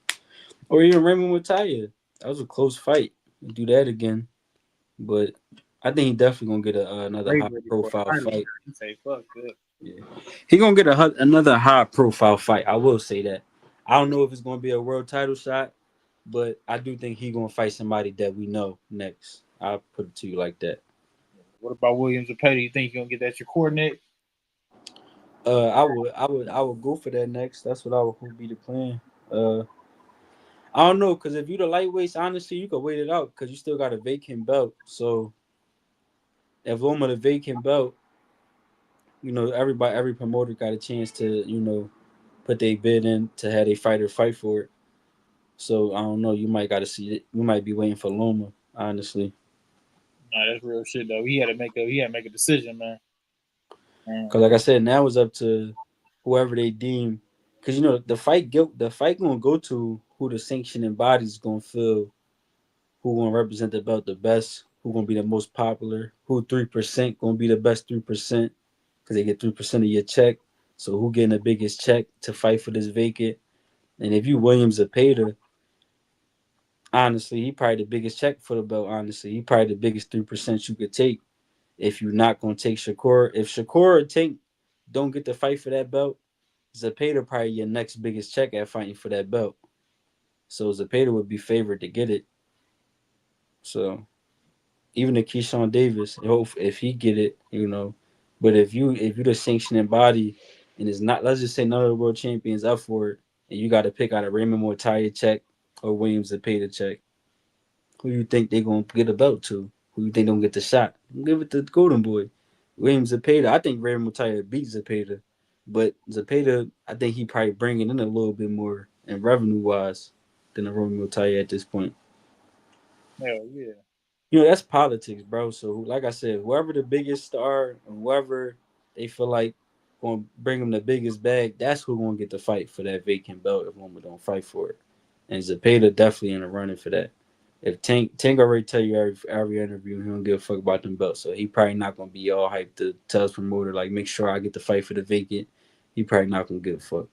or even Raymond Montaya. That was a close fight. Do that again, but I think he definitely gonna get another Great high ready for a profile title fight. shot. He say, fuck that. Yeah, he gonna get another high profile fight. I will say that. I don't know if it's gonna be a world title shot, but I do think he gonna fight somebody that we know next. I'll put it to you like that. What about Williams or Petty? You think you're gonna get that your coordinate? I would go for that next. That's what I would be the plan. Uh, I don't know because if you the lightweights, honestly, you could wait it out because you still got a vacant belt. So if Loma the vacant belt, every promoter got a chance to put their bid in to have a fighter fight for it. So I don't know. You might got to see it. You might be waiting for Loma, honestly. Nah, that's real shit though. He had to make a decision, man. Because like I said, now it's up to whoever they deem. Because the fight gonna go to who the sanctioning body's gonna feel who gonna represent the belt the best, who gonna be the most popular, who 3% gonna be the best 3% because they get 3% of your check. So who getting the biggest check to fight for this vacant? And if you Williams Zepeda, honestly, he probably the biggest check for the belt. Honestly, he probably the biggest 3% you could take if you're not gonna take Shakur. If Shakur or Tank don't get to fight for that belt, Zepeda probably your next biggest check at fighting for that belt. So Zepeda would be favored to get it. So even the Keyshawn Davis, if he get it, you know. But if you the sanctioning body and it's not, let's just say none of the world champions up for it, and you got to pick out a Raymond Mortaia check or Williams Zepeda check, who you think they gonna get a belt to? Who you think don't get the shot? Give it to Golden Boy, Williams Zepeda. I think Raymond Mortaia beat Zepeda, but Zepeda, I think he probably bringing in a little bit more in revenue wise than a Raymond Mortaia at this point. Hell yeah. You know, that's politics, bro. So, like I said, whoever the biggest star, or whoever they feel like going to bring them the biggest bag, that's who going to get the fight for that vacant belt if Loma don't fight for it. And Zepeda definitely in the running for that. If Tank already tell you every interview, he don't give a fuck about them belts, so he probably not gonna be all hyped to tell his promoter like make sure I get the fight for the vacant. He probably not gonna give a fuck.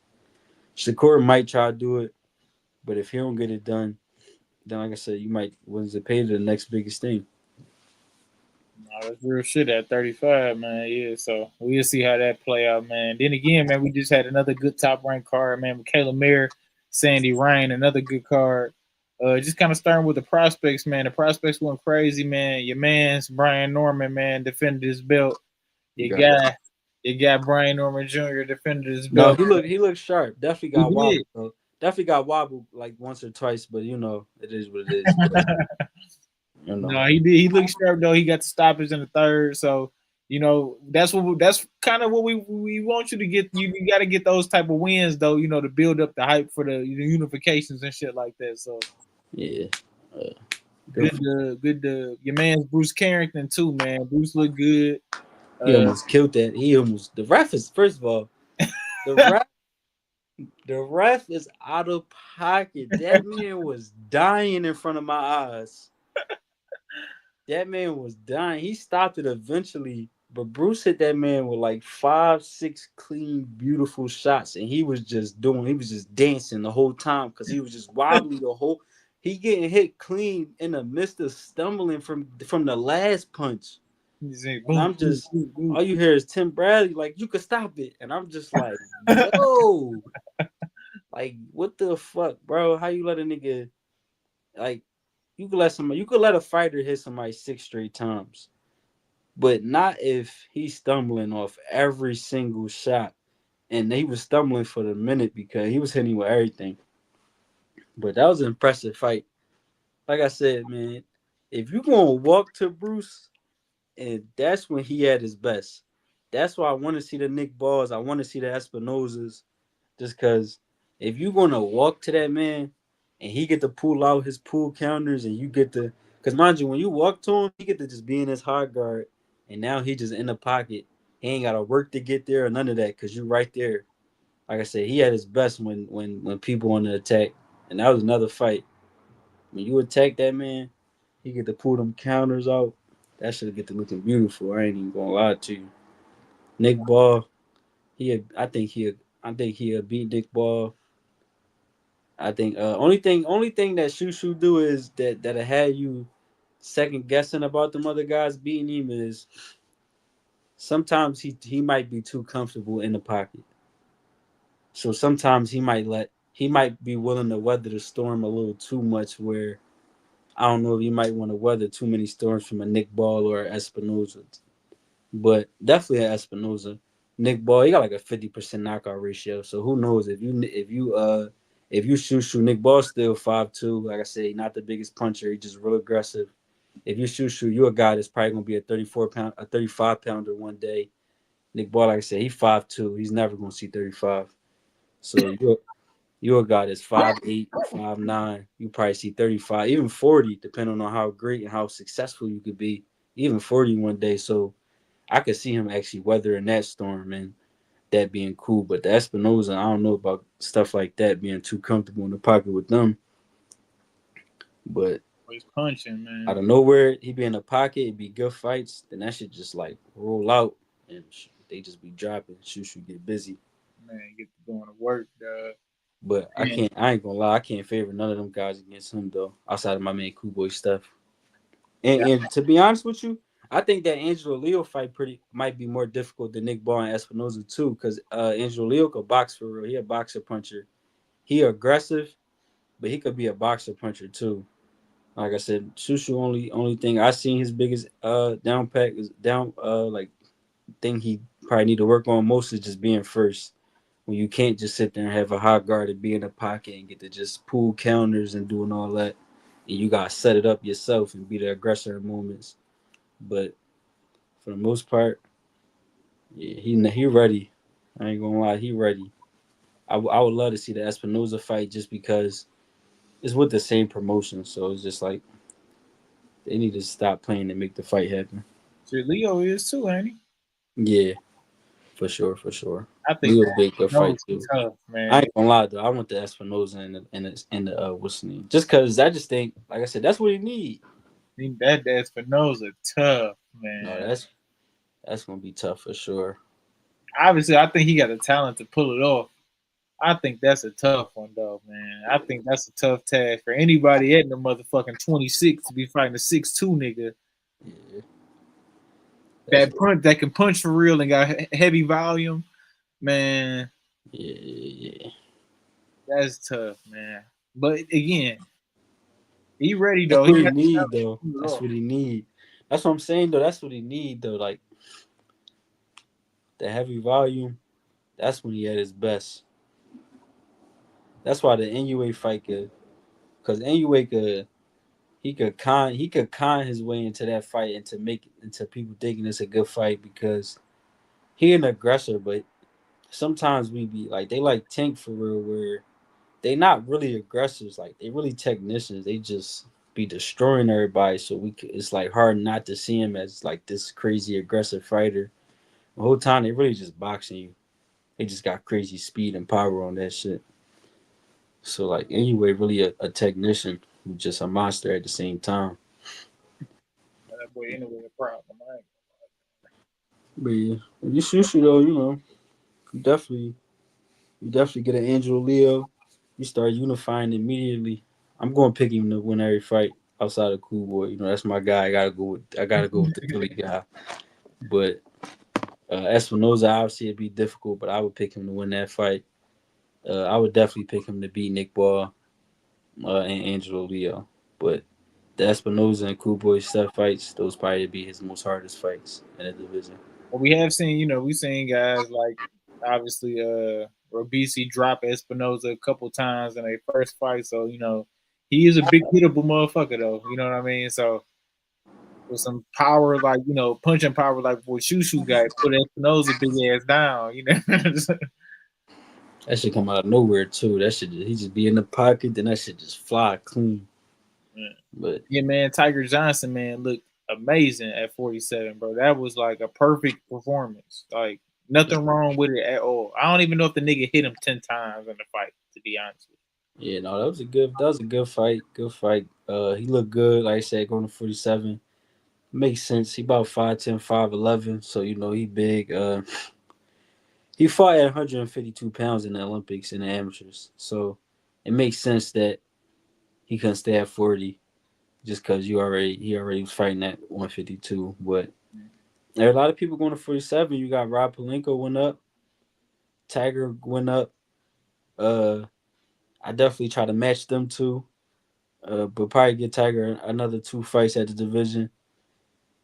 Shakur might try to do it, but if he don't get it done, then like I said, you might win Zepeda the next biggest thing. No, that's real shit at 35, man. Yeah, so we'll see how that play out, man. Then again, man, we just had another good top ranked card, man. Michaela Mayer, Sandy Ryan, another good card. Just kind of starting with the prospects, man. The prospects went crazy, man. Your man's Brian Norman, man, defended his belt. You Your got that. guy, your guy Brian Norman Jr. defended his No, belt. he looked sharp. Definitely He got did. wobbled, though. Definitely got wobbled like once or twice, but you know it is what it is. But you know, No, he did. He looked sharp though. He got the stoppage in the third, so that's kind of what we want you to get. You got to get those type of wins though. To build up the hype for the unifications and shit like that. So yeah. good, your man's Bruce Carrington too, man. Bruce looked good. He Uh, almost killed that. The ref is first of all the ref the ref is out of pocket. That man was dying in front of my eyes. That man was dying. He stopped it eventually, but Bruce hit that man with like 5, 6 clean, beautiful shots, and he was just dancing the whole time because he was just wobbly the whole. He getting hit clean in the midst of stumbling from the last punch, and boom, I'm boom, just boom, boom. all you hear is Tim Bradley like you could stop it, and I'm just like, yo, like what the fuck, bro? How you let a nigga like you could let a fighter hit somebody 6 straight times. But not if he's stumbling off every single shot. And he was stumbling for the minute because he was hitting with everything. But that was an impressive fight. Like I said, man, if you're going to walk to Bruce, and that's when he had his best. That's why I want to see the Nick Balls. I want to see the Espinosas. Just because if you're going to walk to that man and he get to pull out his pull counters and you get to, because mind you, when you walk to him, he get to just be in his hard guard and now he just in the pocket. He ain't got to work to get there or none of that because you right there. Like I said, he had his best when people on the attack. And that was another fight. When you attack that man, he get to pull them counters out. That should get to looking beautiful. I ain't even gonna lie to you. Nick Ball, I think he'll beat Nick Ball. I think only thing that Shushu do is that'll have you second guessing about them other guys beating him is sometimes he might be too comfortable in the pocket. So sometimes he might be willing to weather the storm a little too much where I don't know if you might want to weather too many storms from a Nick Ball or Espinoza. But definitely an Espinoza. Nick Ball, he got like a 50% knockout ratio. So who knows if you shoot Nick Ball still 5'2". Like I said, he not the biggest puncher. He just real aggressive. If you shoot, you're a guy that's probably gonna be a 35 pounder one day. Nick Ball, like I said, he 5'2". He's never gonna see 35. So you're a guy that's 5'8", 5'9". You probably see 35, even 40, depending on how great and how successful you could be. Even 40 one day. So I could see him actually weathering that storm and that being cool. But the Espinoza, I don't know about stuff like that being too comfortable in the pocket with them. But He's punching, man. Out of nowhere, he be in the pocket. It be good fights. Then that shit just like roll out, and they just be dropping. Shushu get busy. Man, get to going to work, dog. But I Man, can't. I ain't gonna lie. I can't favor none of them guys against him though. Outside of my man Cool Boy Steph. And to be honest with you, I think that Angelo Leo fight pretty might be more difficult than Nick Ball and Espinoza too, because Angelo Leo could box for real. He a boxer puncher. He aggressive, but he could be a boxer puncher too. Like I said, Shushu only thing I seen his biggest down pack is down like thing he probably need to work on most is just being first. When you can't just sit there and have a hot guard and be in the pocket and get to just pull counters and doing all that. And you gotta set it up yourself and be the aggressor in moments. But for the most part, yeah, he ready. I ain't gonna lie, he ready. I would love to see the Espinoza fight just because it's with the same promotion, so it's just like they need to stop playing and make the fight happen. shit, Leo is too, ain't he? Yeah, for sure, for sure. I think Leo big good fight those too. tough, I man. ain't gonna lie though, I want the Espinoza and the what's the name? Just cause I just think, like I said, that's what he need. That Espinosa tough, No, man. that's gonna be tough for sure. Obviously, I think he got the talent to pull it off. I think that's a tough one, though, man. I think that's a tough task for anybody at the motherfucking 26 to be fighting a 6'2" nigga Yeah, that's that can punch for real and got heavy volume. Man, yeah. that's tough, man. But again, he ready That's though. He what he got the need talent to though. pull it That's off. what he need. That's what I'm saying though. That's what he need though. Like the heavy volume. That's when he at his best. That's why the NUA fight could, because NUA could he could con his way into that fight and to make into people thinking it's a good fight because he an aggressor, but sometimes we be like they like Tank for real where they not really aggressors, like they really technicians. They just be destroying everybody. So it's like hard not to see him as like this crazy aggressive fighter. The whole time they really just boxing you. They just got crazy speed and power on that shit. So like anyway, really a technician who's just a monster at the same time. That boy anyway a problem. Right? But yeah, if you shoot though, you definitely you definitely get an Angelo Leo. You start unifying immediately. I'm going to pick him to win every fight outside of Cool Boy. That's my guy. I gotta go with the Philly guy. But Espinoza obviously it'd be difficult, but I would pick him to win that fight. I would definitely pick him to beat Nick Ball and Angelo Leo. But the Espinoza and Cool Boy Steph fights, those probably be his most hardest fights in the division. But we have seen, we seen guys like obviously Robisi drop Espinoza a couple times in their first fight. So, he is a big hittable motherfucker though. You know what I mean? So with some power like, punching power like what Shushu got, put Espinoza big ass down, That should come out of nowhere too. He just be in the pocket, then that should just fly clean. But Yeah, man, Tiger Johnson, man, looked amazing at 47, bro. That was like a perfect performance. Like nothing wrong with it at all. I don't even know if the nigga hit him 10 times in the fight, to be honest with yeah, no, that was a good fight. Good fight. He looked good, like I said, going to 47. Makes sense. He about 5'10", 5'11", so he big. He fought at 152 pounds in the Olympics in the amateurs. So it makes sense that he couldn't stay at 40 just because he already was fighting at 152. But you. there are a lot of people going to 47. You got Rob Palenko went up, Tiger went up. Uh, I definitely try to match them two. But probably get Tiger another two fights at the division.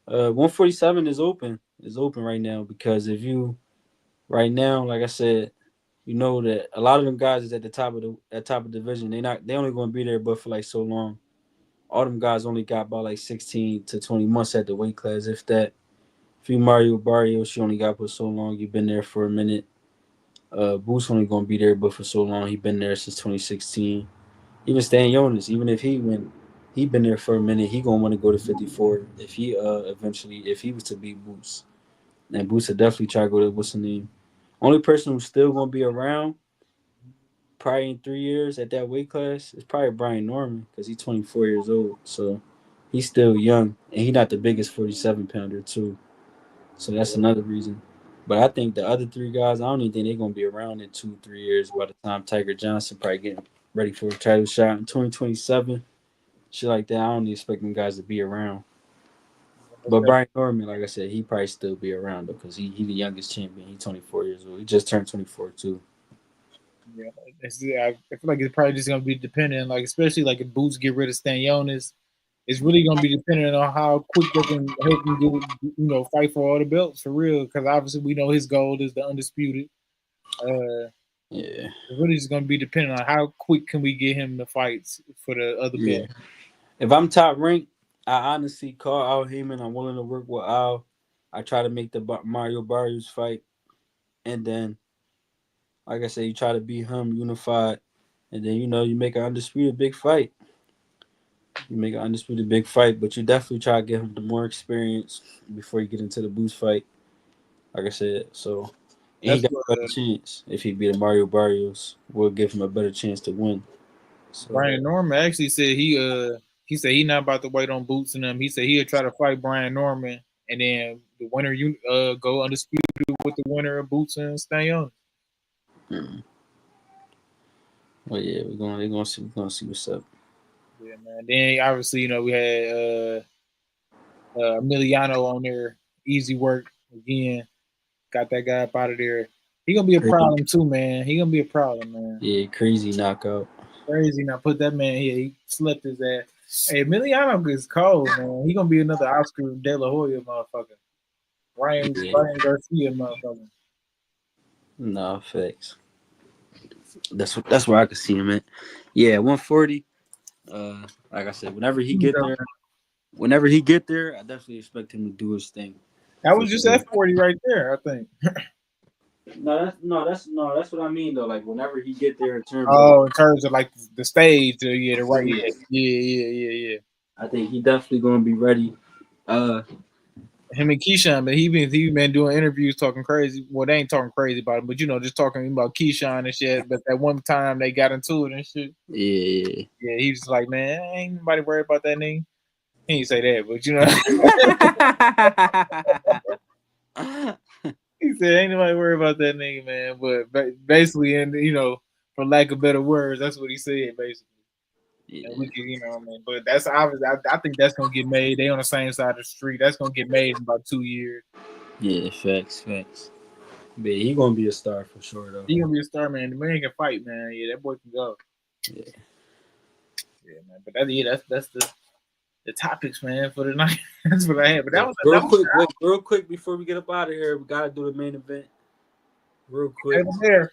147 is open. Is open right now because if you right now, like I said, you know that a lot of them guys is at the top of the division. They only going to be there but for like so long. All them guys only got about like 16 to 20 months at the weight class, if that. If you Mario Barrios, you only got for so long. You've been there for a minute. Boots only gonna be there, but for so long, he been there since 2016. Even Stan Jonas, even if he been there for a minute, he gonna want to go to 54 if he eventually if he was to beat Boots. And Boots would definitely try to go to what's the name. Only person who's still gonna be around probably in 3 years at that weight class, it's probably Brian Norman because he's 24 years old. So he's still young, and he's not the biggest 47 pounder too. So that's another reason. But I think the other three guys, I don't even think they're gonna be around in 2 3 years. By the time Tiger Johnson probably getting ready for a title shot in 2027, shit like that, I don't expect them guys to be around. But Brian Norman, like I said, he probably still be around though, because he the youngest champion. He's 24 years old. He just turned 24 too. Yeah, I feel like it's probably just gonna be dependent, like especially like if Boots get rid of Stanionis, it's really gonna be dependent on how quick they can help him fight for all the belts for real. Because obviously we know his goal is the undisputed. Yeah, It's really just gonna be dependent on how quick can we get him the fights for the other yeah. belt. If I'm top ranked, I honestly call Al Heyman. I'm willing to work with Al. I try to make the Mario Barrios fight, and then, like I said, you try to beat him unified, and then you make an undisputed big fight. You make an undisputed big fight, but you definitely try to get him the more experience before you get into the boost fight. Like I said, so and he That's got what a better chance if he beat a Mario Barrios. We'll give him a better chance to win. So Brian Norman actually said he said he not about to wait on Boots and them. He said he'll try to fight Brian Norman, and then the winner you go undisputed with the winner of Boots and Stanionis. mm. Well, yeah, we're gonna see what's up. Yeah, man. Then obviously, we had Emiliano on there. Easy work again. Got that guy up out of there. He gonna be a Crazy, problem too, man. He gonna be a problem, man. yeah, crazy knockout. Crazy. Now put that man here. He slept his ass. Hey, Emiliano is cold, man. He gonna be another Oscar De La Hoya motherfucker. Yeah, Ryan Garcia motherfucker. no facts. That's where I could see him at. Yeah, 140. Like I said, whenever he get there, I definitely expect him to do his thing. That For was just sure. F40 right there, I think. That's what I mean though. Like whenever he get there in terms of, Oh, in terms of like the stage, yeah, the right, yeah, yeah. I think he definitely gonna be ready. Uh, Him and Keyshawn, but he been doing interviews talking crazy. Well, they ain't talking crazy about him, but just talking about Keyshawn and shit. But that one time they got into it and shit, yeah. yeah, he was like, man, ain't nobody worried about that nigga. He ain't say that, but he said ain't nobody worried about that nigga, man. But basically, and for lack of better words, that's what he said basically. And Yeah, we can, I mean, but that's obvious. I think that's gonna get made. They on the same side of the street. That's gonna get made in about 2 years. yeah, facts. But he gonna be a star for sure though. He gonna be a star, man. The man can fight, man. Yeah, that boy can go. Yeah. Yeah, man. But that's the topics, man, for the night. That's what I had. But that Wait, was real quick, wait, real quick before we get up out of here, we gotta do the main event. Real quick. there.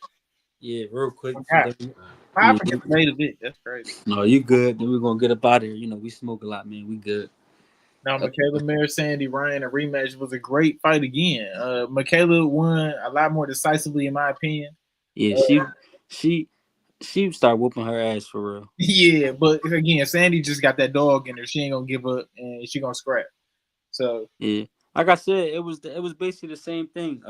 Yeah, real quick. I Yeah, forget the main event. That's crazy. no, you good. Then we're gonna get up out of here. We smoke a lot, man. We good. Now, Michaela Mayer, Sandy Ryan, a rematch was a great fight again. Michaela won a lot more decisively, in my opinion. Yeah, she start whooping her ass for real. Yeah, but again, Sandy just got that dog in her. She ain't gonna give up, and she gonna scrap. So Yeah, like I said, it was basically the same thing.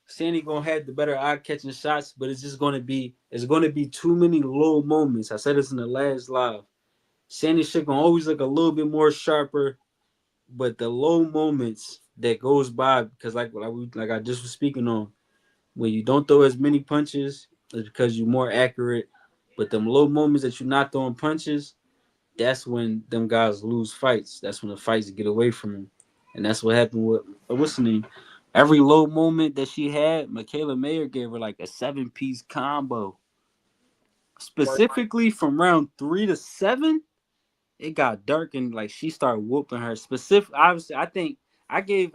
Sandy gonna have the better eye catching shots, but it's gonna be too many low moments. I said this in the last live. Sandy shit gonna always look a little bit more sharper, but the low moments that goes by because like I just was speaking on, when you don't throw as many punches, it's because you're more accurate. But them low moments that you're not throwing punches, that's when them guys lose fights. That's when the fights get away from them. And that's what happened with what's the name? Every low moment that she had, Michaela Mayer gave her like a 7-piece combo. Specifically from round 3 to 7, it got dark and like she started whooping her. Obviously, I think I gave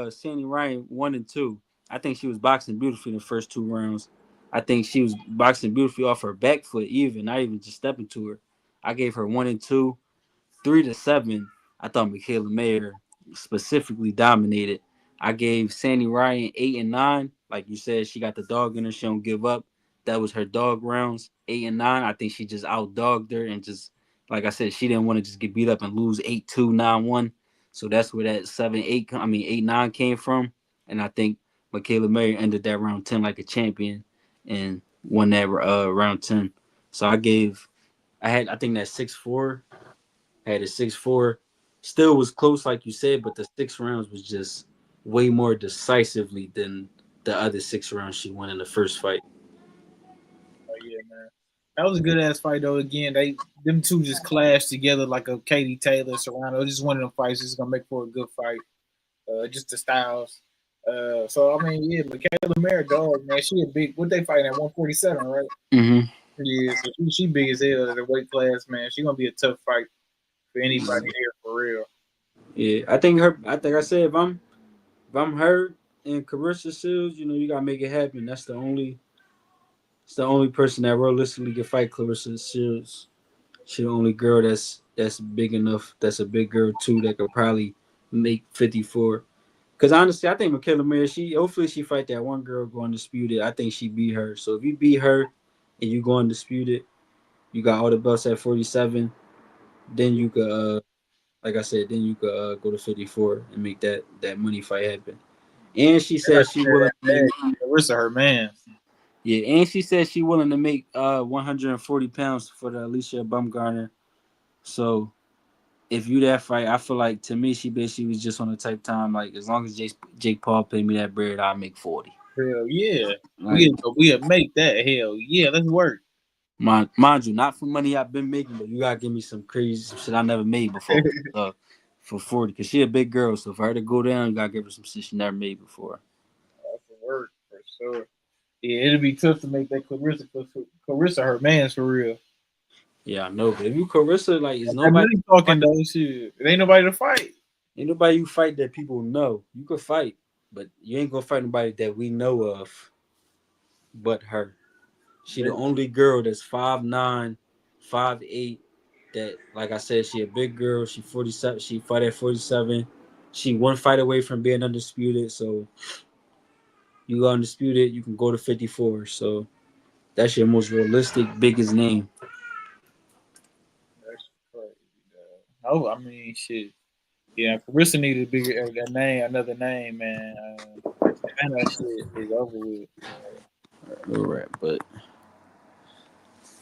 Sandy Ryan 1 and 2. I think she was boxing beautifully in the first 2 rounds. I think she was boxing beautifully off her back foot, even not even just stepping to her. I gave her 1 and 2. 3 to 7, I thought Michaela Mayer specifically dominated. I gave Sandy Ryan 8 and 9. Like you said, she got the dog in her. She don't give up. That was her dog rounds. 8 and 9. I think she just outdogged her and just like I said, she didn't want to just get beat up and lose 8-2, 9-1. So that's where that 8-9 came from. And I think Michaela Mayer ended that round 10 like a champion. And won that round 10. So I think that 6-4. I had a 6-4. Still was close, like you said, but the 6 rounds was just way more decisively than the other 6 rounds she won in the first fight. Oh yeah, man. That was a good ass fight though. Again, them two just clashed together like a Katie Taylor Serrano. It was just one of them fights that's gonna make for a good fight. Just the styles. So I mean, yeah, Michaela Mara, dog, man, she a big. What they fighting at 147, right? Mm-hmm. Yeah, so she big as hell at the weight class, man. She gonna be a tough fight for anybody here for real. Yeah, I think her. I think I said if I'm her and Carissa Shields, you gotta make it happen. It's the only person that realistically can fight Clarissa Shields. She the only girl that's big enough. That's a big girl too that could probably make 54. Because honestly, I think Michaela Mayer, hopefully she fight that one girl go undisputed. I think she beat her. So if you beat her and you go undisputed, you got all the belts at 47. Then you could, like I said, then you could go to 54 and make that money fight happen. And she They said gotta she clear willing that to make, bag. Carissa, her man. yeah, and she said she willing to make 140 pounds for the Alicia Bumgarner. So if you that fight, I feel like to me she basically was just on the type time like as long as Jake Paul pay me that bread, I'll make 40. Hell yeah. Like We'll make that. Hell yeah, let's work. mind you, not for money I've been making, but you gotta give me some shit I never made before. For 40, cause she a big girl, so for her to go down, you gotta give her some shit she never made before. That's a work for sure. Yeah, it'll be tough to make that Clarissa her man's for real. Yeah, I know, but if you Carissa, like, is I nobody really talking though, shit. It ain't nobody to fight. ain't nobody you fight that people know. You could fight, but you ain't gonna fight nobody that we know of, but her. She the only girl that's 5'9", 5'8", that, like I said, she a big girl. She 47. She fight at 47. She one fight away from being undisputed. So you go undisputed, you can go to 54. So that's your most realistic, biggest name. That's crazy, dog. Oh, I mean, shit. Yeah, Carissa needed a bigger a name, another name, man. And that shit is over with. All right, but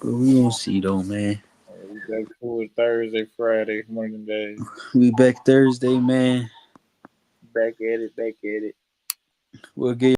we gonna see though, man. We back to it Thursday, Friday, one of them days. We back Thursday, man. Back at it, back at it. We'll get